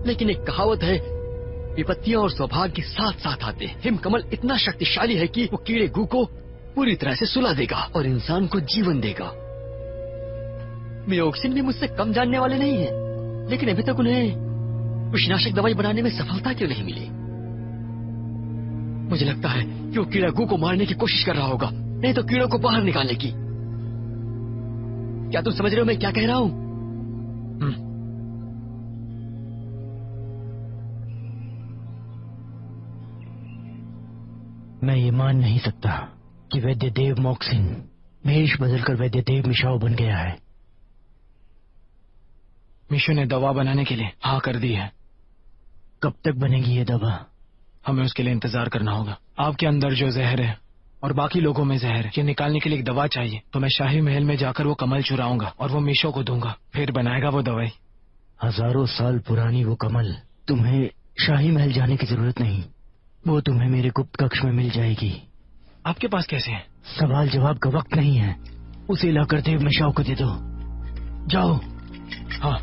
लेकिन एक कहावत है, विपत्तियां और सौभाग्य साथ साथ आते हैं। हिमकमल इतना शक्तिशाली है कि वो कीड़े गू को पूरी तरह से सुला देगा और इंसान को जीवन देगा। मियोक्सिन भी मुझसे कम जानने वाले नहीं है, लेकिन अभी तक उन्हें विषनाशक दवाई बनाने में सफलता क्यों नहीं मिली? मुझे लगता है कि वो कीड़ा गू को मारने की कोशिश कर रहा होगा, नहीं तो कीड़ों को बाहर निकालने की। क्या तुम समझ रहे हो मैं क्या कह रहा हूँ? मैं ये मान नहीं सकता कि वैद्य देव मोक्सिन भेष बदलकर वैद्य देव मिशाओ बन गया है। मिशो ने दवा बनाने के लिए हाँ कर दी है। कब तक बनेगी ये दवा? हमें उसके लिए इंतजार करना होगा। आपके अंदर जो जहर है और बाकी लोगों में जहर है, ये निकालने के लिए एक दवा चाहिए। तो मैं शाही महल में जाकर वो कमल चुराऊंगा और वो मिशो को दूंगा, फिर बनाएगा वो दवाई। हजारों साल पुरानी वो कमल? तुम्हें शाही महल जाने की जरूरत नहीं, वो तुम्हें मेरे गुप्त कक्ष में मिल जाएगी। आपके पास कैसे है? सवाल जवाब का वक्त नहीं है, उसे लाकर देव मिशाओ को दे दो। जाओ। हाँ।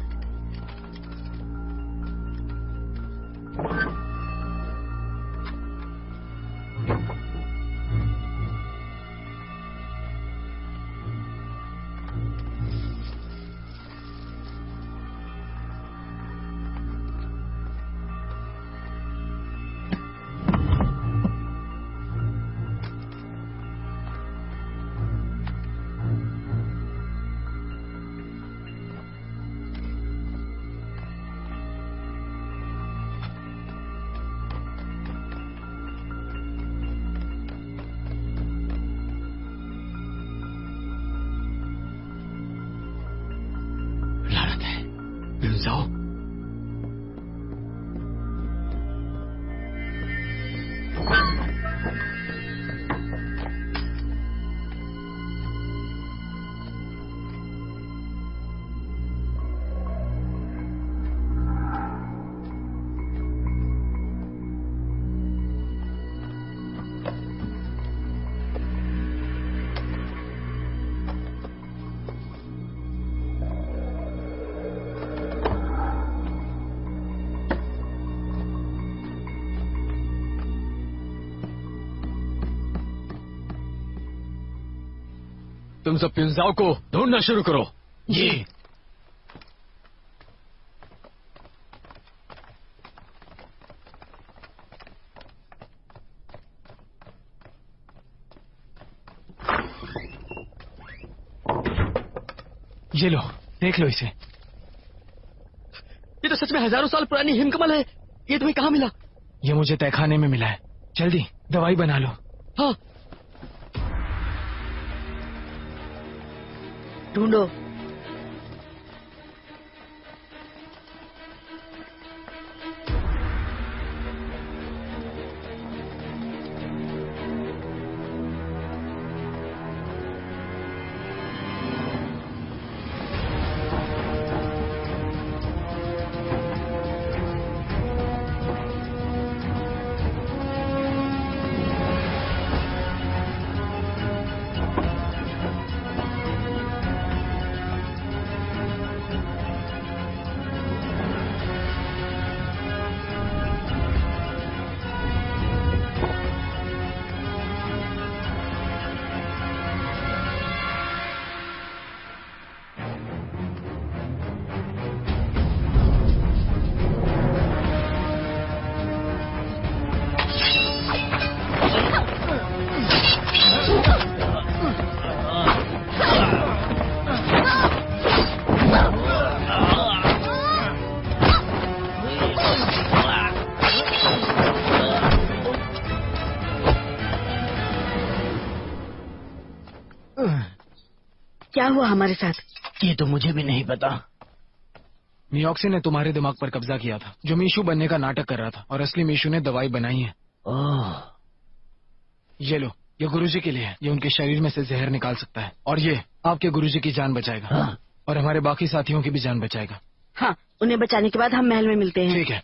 तुम सब प्युनजाओ को ढूंढना शुरू करो। जी। ये लो, देख लो इसे। ये तो सच में हजारों साल पुरानी हिमकमल है। ये तुम्हें कहाँ मिला? ये मुझे तहखाने में मिला है। जल्दी दवाई बना लो। हाँ। ढूंढो। क्या हुआ हमारे साथ? ये तो मुझे भी नहीं पता। मियोक्सी ने तुम्हारे दिमाग पर कब्जा किया था, जो मीशू बनने का नाटक कर रहा था, और असली मीशू ने दवाई बनाई है। ओह, ये लो, ये गुरुजी के लिए है। ये उनके शरीर में से जहर निकाल सकता है, और ये आपके गुरुजी की जान बचाएगा। हाँ। और हमारे बाकी साथियों की भी जान बचाएगा। हाँ, उन्हें बचाने के बाद हम महल में मिलते हैं। ठीक है,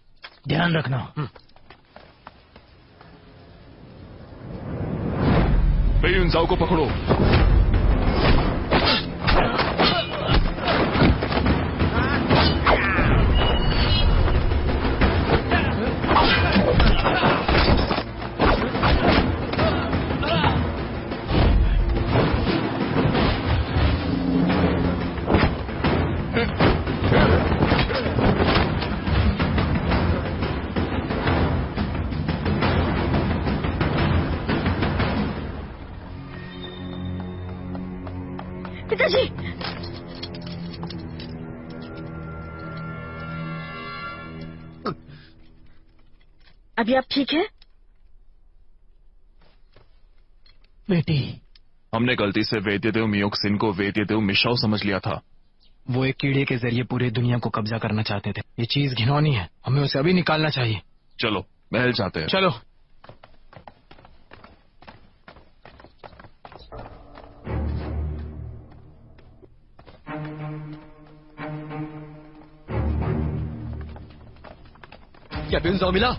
ध्यान रखना। बेयुनजाओ को पकड़ो। पिताजी, अभी आप ठीक है? बेटी, हमने गलती से वैद्यदेव मियोक्सिन को वैद्यदेव मिशाओ समझ लिया था। वो एक कीड़े के जरिए पूरे दुनिया को कब्जा करना चाहते थे। ये चीज घिनौनी है, हमें उसे अभी निकालना चाहिए। चलो महल जाते हैं। चलो। क्या प्युनजाओ मिला?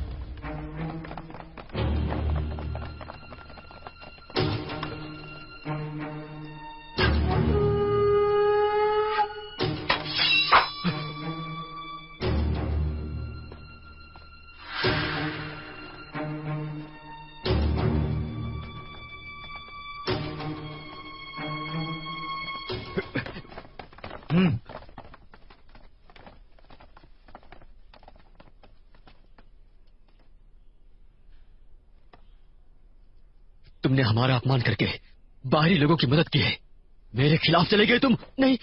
तुमने हमारा अपमान करके बाहरी लोगों की मदद की है। मेरे खिलाफ चले गए तुम। नहीं,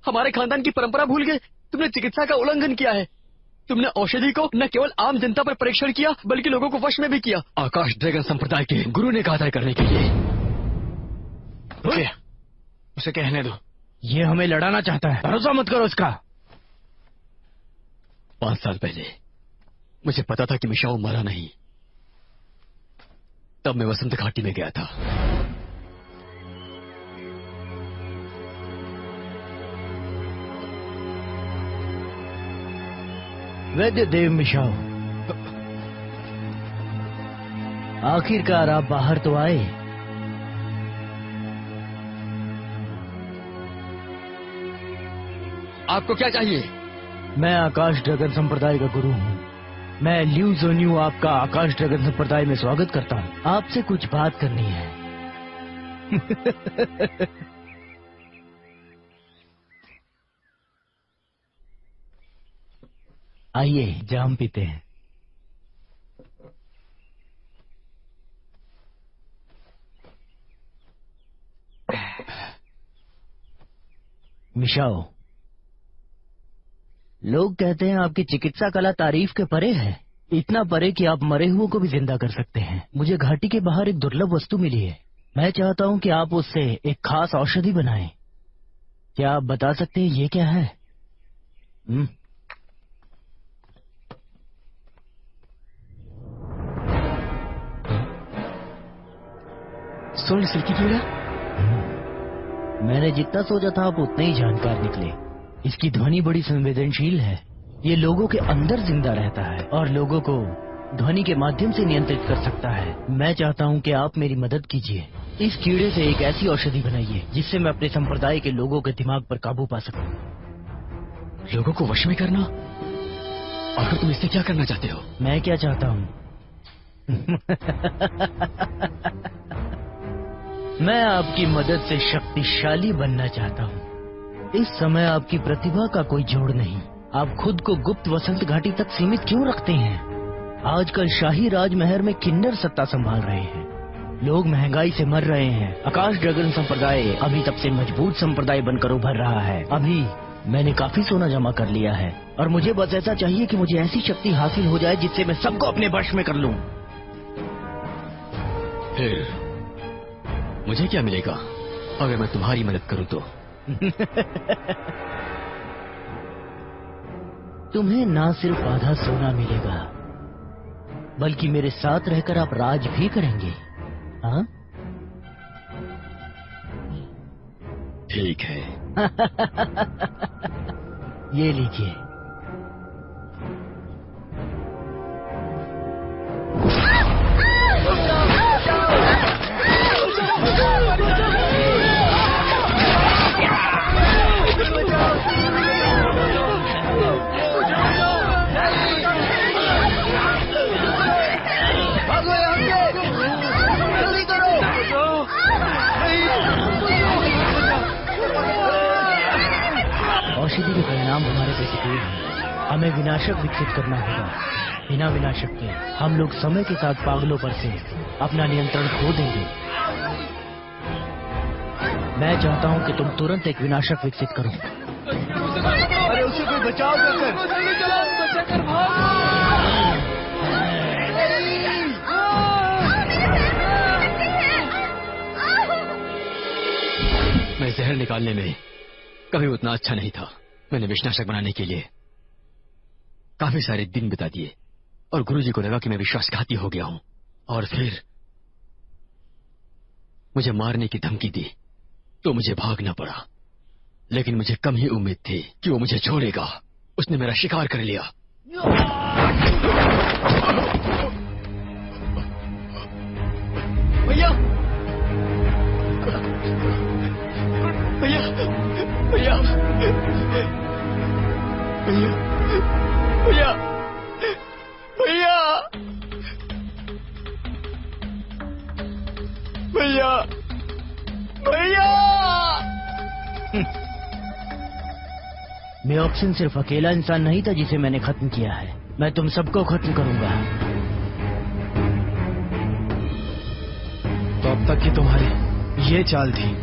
हमारे खानदान की परंपरा भूल गए। तुमने चिकित्सा का उल्लंघन किया है। तुमने औषधि को न केवल आम जनता पर परीक्षण किया, बल्कि लोगों को वश में भी किया। आकाश ड्रैगन संप्रदाय के गुरु ने कहा था करने के लिए। उसे कहने दो। ये हमें लड़ाना चाहता है, भरोसा मत करो उसका। 5 साल पहले मुझे पता था कि मिशाओ मरा नहीं। तब मैं वसंत घाटी में गया था। वैद्यदेव मिशाओ, आखिरकार आप बाहर तो आए। आपको क्या चाहिए? मैं आकाश ड्रैगन संप्रदाय का गुरु हूँ। मैं ल्यू जोन्यू आपका आकाश ड्रैगन संप्रदाय में स्वागत करता हूँ। आपसे कुछ बात करनी है। आइए जाम पीते हैं। मिशाओ, लोग कहते हैं आपकी चिकित्सा कला तारीफ के परे है, इतना परे कि आप मरे हुए को भी जिंदा कर सकते हैं। मुझे घाटी के बाहर एक दुर्लभ वस्तु मिली है, मैं चाहता हूं कि आप उससे एक खास औषधि बनाएं। क्या आप बता सकते हैं ये क्या है? स्वर्ण सिल्की कीड़ा? मैंने जितना सोचा था आप उतने ही जानकार निकले। इसकी ध्वनि बड़ी संवेदनशील है, ये लोगों के अंदर जिंदा रहता है और लोगों को ध्वनि के माध्यम से नियंत्रित कर सकता है। मैं चाहता हूं कि आप मेरी मदद कीजिए, इस कीड़े से एक ऐसी औषधि बनाइए जिससे मैं अपने संप्रदाय के लोगों के दिमाग पर काबू पा सकूं। लोगों को वश में करना? और तुम इससे क्या करना चाहते हो? मैं क्या चाहता हूं? मैं आपकी मदद से शक्तिशाली बनना चाहता हूं। इस समय आपकी प्रतिभा का कोई जोड़ नहीं। आप खुद को गुप्त वसंत घाटी तक सीमित क्यों रखते हैं? आजकल शाही राजमहल में किन्नर सत्ता संभाल रहे हैं, लोग महंगाई से मर रहे हैं। आकाश ड्रैगन संप्रदाय अभी तब से मजबूत संप्रदाय बनकर उभर रहा है। अभी मैंने काफी सोना जमा कर लिया है और मुझे बस ऐसा चाहिए कि मुझे ऐसी शक्ति हासिल हो जाए जिससे मैं सबको अपने वश में कर लूं। फिर मुझे क्या मिलेगा अगर मैं तुम्हारी मदद करूं तो? तुम्हें ना सिर्फ आधा सोना मिलेगा, बल्कि मेरे साथ रहकर आप राज भी करेंगे। हाँ? ठीक है। ये लीजिए। औषधि के परिणाम हमारे प्रतिकूल हैं। हमें विनाशक विकसित करना होगा। बिना विनाशक के हम लोग समय के साथ पागलों पर से अपना नियंत्रण खो देंगे। मैं चाहता हूं कि तुम तुरंत एक विनाशक विकसित करो। अरे उसे कोई बचाओ कर। मैं जहर निकालने में कभी उतना अच्छा नहीं था। मैंने विषनाशक बनाने के लिए काफी सारे दिन बिता दिए और गुरुजी को लगा कि मैं विश्वासघाती हो गया हूं और फिर मुझे मारने की धमकी दी तो मुझे भागना पड़ा। लेकिन मुझे कम ही उम्मीद थी कि वो मुझे छोड़ेगा। उसने मेरा शिकार कर लिया। भैया भैया भैया भैया भैया भैया भैया भैया। मेऑक्सिन सिर्फ अकेला इंसान नहीं था जिसे मैंने खत्म किया है, मैं तुम सबको खत्म करूंगा। तो अब तक की तुम्हारी ये चाल थी?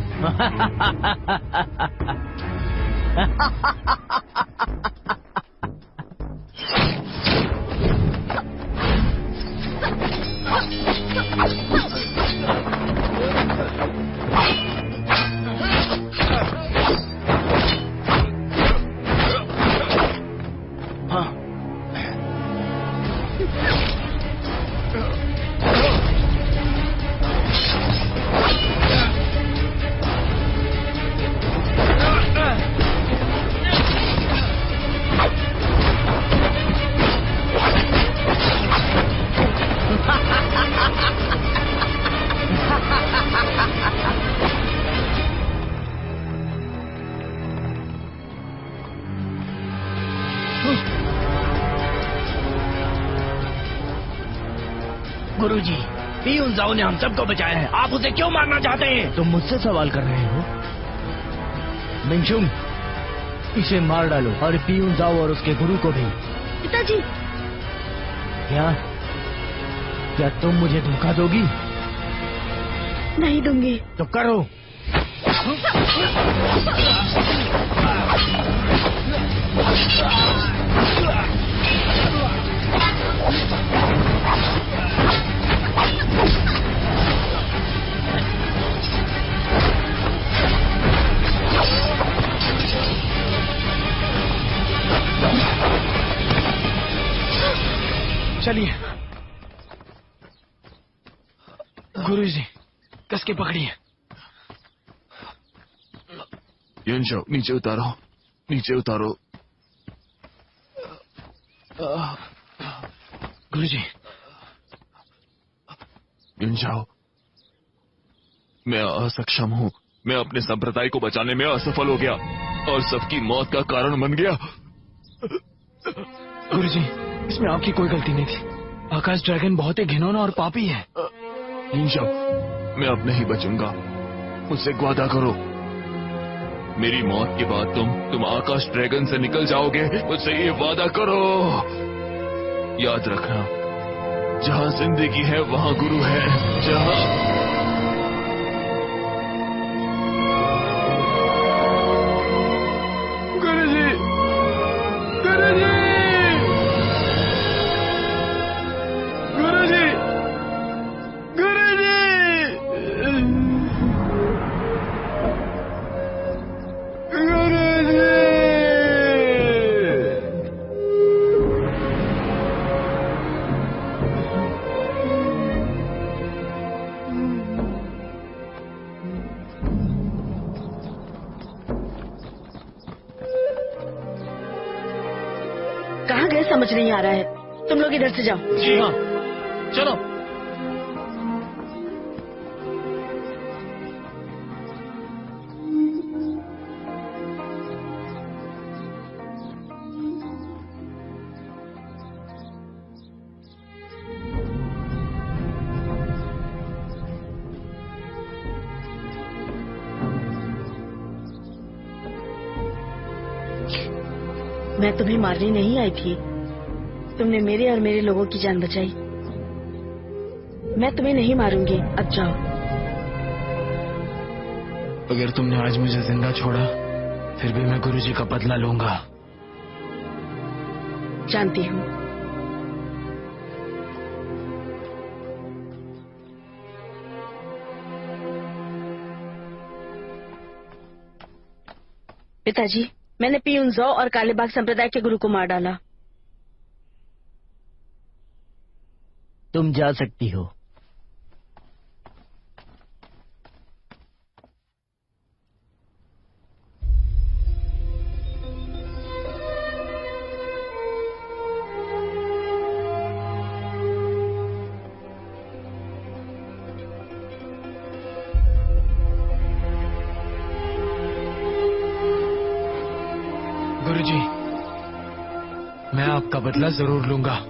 गुरुजी, पियून जाओ ने हम सबको बचाया है, आप उसे क्यों मारना चाहते हैं? तुम मुझसे सवाल कर रहे हो? मिनशुम, इसे मार डालो और पियून जाओ और उसके गुरु को भी। पिताजी। क्या तुम मुझे धोखा दोगी? नहीं दूंगी। तो करो। चलिए गुरुजी, कस के पकड़िए। युनझाओ, नीचे उतारो, नीचे उतारो। गुरुजी। युनझाओ, मैं असक्षम हूँ। मैं अपने संप्रदाय को बचाने में असफल हो गया और सबकी मौत का कारण बन गया। गुरुजी, इसमें आपकी कोई गलती नहीं थी। आकाश ड्रैगन बहुत ही घिनौना और पापी है। युनझाओ, मैं अब नहीं बचूंगा। मुझसे वादा करो। मेरी मौत के बाद तुम आकाश ड्रैगन से निकल जाओगे। मुझसे ये वादा करो। याद रखना, जहाँ जिंदगी है वहाँ गुरु है। जहाँ कहाँ गए समझ नहीं आ रहा है। तुम लोग इधर से जाओ। जी हाँ, चलो। मैं तुम्हें मारने नहीं आई थी। तुमने मेरे और मेरे लोगों की जान बचाई। मैं तुम्हें नहीं मारूंगी। अब जाओ। अगर तुमने आज मुझे जिंदा छोड़ा, फिर भी मैं गुरुजी का बदला लूंगा। जानती हूँ। पिताजी, मैंने पियुनजाओ और कालेबाग संप्रदाय के गुरु को मार डाला। तुम जा सकती हो। गुरुजी, मैं आपका बदला जरूर लूंगा।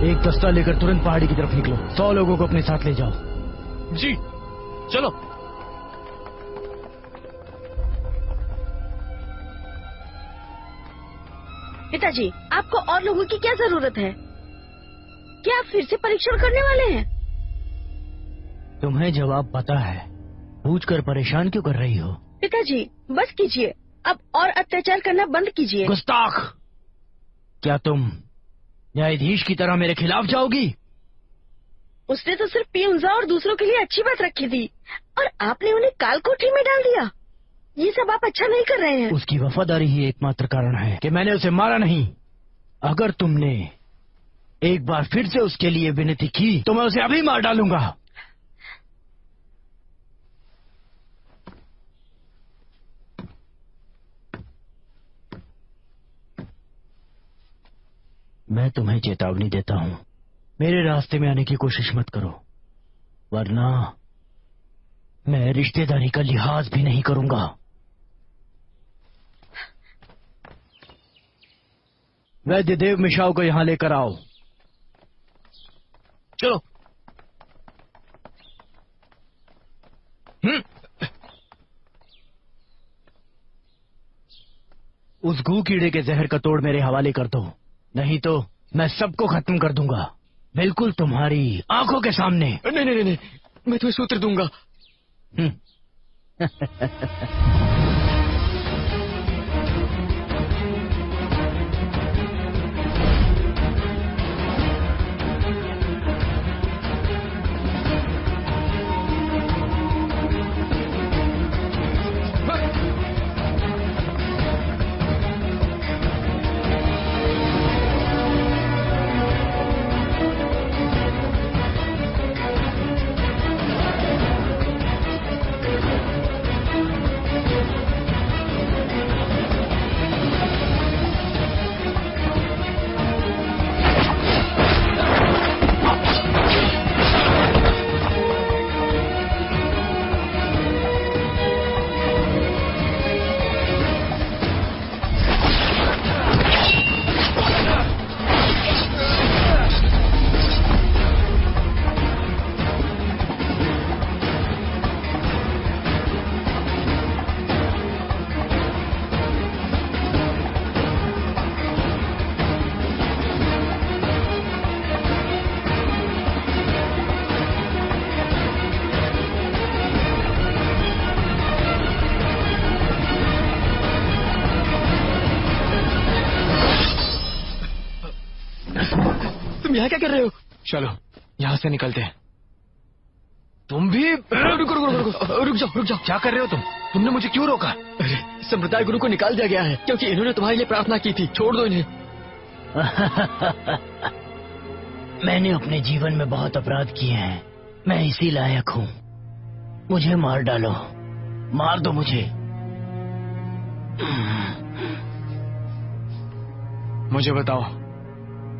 एक दस्ता लेकर तुरंत पहाड़ी की तरफ निकलो। 100 लोगों को अपने साथ ले जाओ। जी, चलो। पिताजी, आपको और लोगों की क्या जरूरत है? क्या आप फिर से परीक्षण करने वाले हैं? तुम्हें जवाब पता है, पूछकर परेशान क्यों कर रही हो? पिताजी बस कीजिए, अब और अत्याचार करना बंद कीजिए। गुस्ताख! क्या तुम न्यायाधीश की तरह मेरे खिलाफ जाओगी? उसने तो सिर्फ पियुंजा और दूसरों के लिए अच्छी बात रखी थी और आपने उन्हें काल कोठरी में डाल दिया। ये सब आप अच्छा नहीं कर रहे हैं। उसकी वफादारी ही एकमात्र कारण है कि मैंने उसे मारा नहीं। अगर तुमने एक बार फिर से उसके लिए विनती की तो मैं उसे अभी मार डालूंगा। मैं तुम्हें चेतावनी देता हूं, मेरे रास्ते में आने की कोशिश मत करो, वरना मैं रिश्तेदारी का लिहाज भी नहीं करूंगा। वैद्यदेव मिशाओ को यहां लेकर आओ। चलो। उस गू कीड़े के जहर का तोड़ मेरे हवाले कर दो, नहीं तो मैं सबको खत्म कर दूंगा, बिल्कुल तुम्हारी आंखों के सामने। नहीं नहीं नहीं, मैं तुम्हें सूत्र दूंगा। तुम यहाँ क्या कर रहे हो? चलो यहाँ से निकलते हैं। तुम भी रुक जाओ। क्या कर रहे हो तुमने मुझे क्यों रोका? अरे संप्रदाय गुरु को निकाल दिया गया है क्योंकि इन्होंने तुम्हारे लिए प्रार्थना की थी। छोड़ दो इन्हें। मैंने अपने जीवन में बहुत अपराध किए हैं, मैं इसी लायक हूँ। मुझे मार डालो, मार दो मुझे। मुझे बताओ,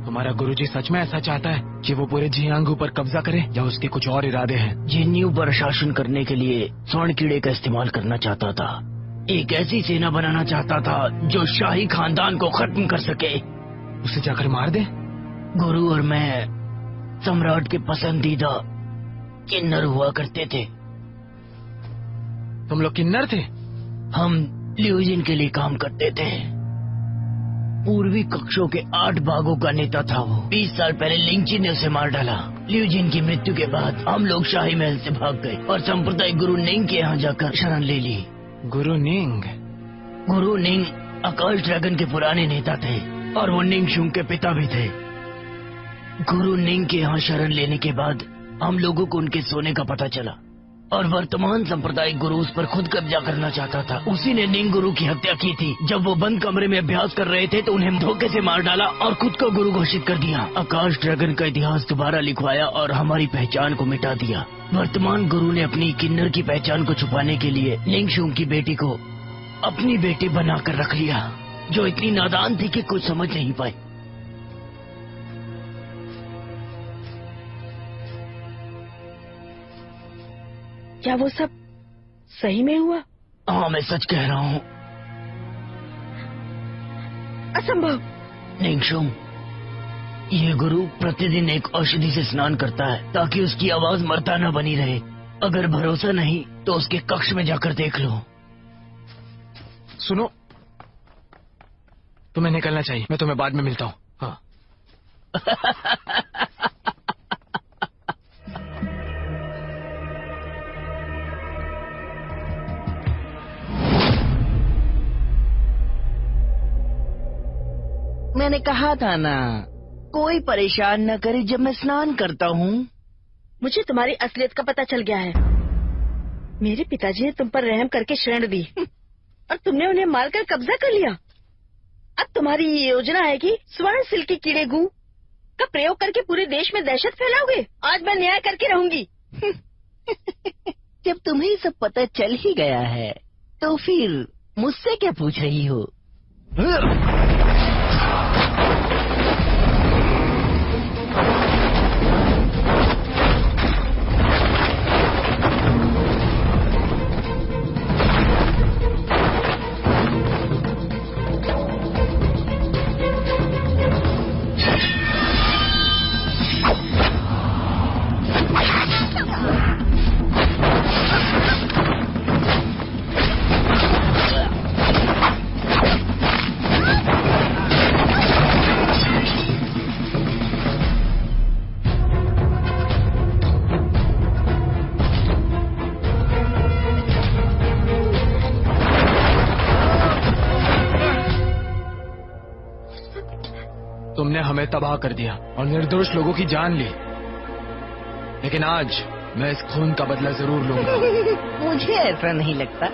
तुम्हारा गुरुजी सच में ऐसा चाहता है कि वो पूरे जियांगू पर कब्जा करे या उसके कुछ और इरादे हैं? जिन्नियों पर शासन करने के लिए स्वर्ण कीड़े का इस्तेमाल करना चाहता था। एक ऐसी सेना बनाना चाहता था जो शाही खानदान को खत्म कर सके। उसे जाकर मार दे। गुरु और मैं सम्राट के पसंदीदा किन्नर हुआ करते थे। तुम लोग किन्नर थे? हम ल्यूजिन के लिए काम करते थे। पूर्वी कक्षों के 8 भागों का नेता था वो। 20 साल पहले लिंगची ने उसे मार डाला। ल्यूजिन की मृत्यु के बाद हम लोग शाही महल से भाग गए और सांप्रदायिक गुरु निंग के यहाँ जाकर शरण ले ली। गुरु निंग अकाल ड्रैगन के पुराने नेता थे और वो निंग शुंग के पिता भी थे। गुरु निंग के यहाँ शरण लेने के बाद हम लोगों को उनके सोने का पता चला और वर्तमान सांप्रदायिक गुरु उस पर खुद कब्जा करना चाहता था। उसी ने निंग गुरु की हत्या की थी। जब वो बंद कमरे में अभ्यास कर रहे थे तो उन्हें धोखे से मार डाला और खुद को गुरु घोषित कर दिया। आकाश ड्रैगन का इतिहास दोबारा लिखवाया और हमारी पहचान को मिटा दिया। वर्तमान गुरु ने अपनी किन्नर की पहचान को छुपाने के लिए निंग शुंग की बेटी को अपनी बेटी बनाकर रख लिया, जो इतनी नादान थी कि कुछ समझ नहीं पाई। क्या वो सब सही में हुआ? हाँ, मैं सच कह रहा हूँ। असंभव। निंगशुंग, ये गुरु प्रतिदिन एक औषधि से स्नान करता है ताकि उसकी आवाज मरता न बनी रहे। अगर भरोसा नहीं तो उसके कक्ष में जाकर देख लो। सुनो, तुम्हें निकलना चाहिए, मैं तुम्हें बाद में मिलता हूँ। हाँ। मैंने कहा था ना, कोई परेशान न करे जब मैं स्नान करता हूँ। मुझे तुम्हारी असलियत का पता चल गया है। मेरे पिताजी ने तुम पर रहम करके शरण दी और तुमने उन्हें मारकर कब्जा कर लिया। अब तुम्हारी ये योजना है कि स्वर्ण सिल्क के कीड़े गू का प्रयोग करके पूरे देश में दहशत फैलाओगे। आज मैं न्याय करके रहूंगी। जब तुम्हें सब पता चल ही गया है तो फिर मुझसे क्या पूछ रही हो? तुमने हमें तबाह कर दिया और निर्दोष लोगों की जान ली, लेकिन आज मैं इस खून का बदला जरूर लूंगा। मुझे ऐसा नहीं लगता।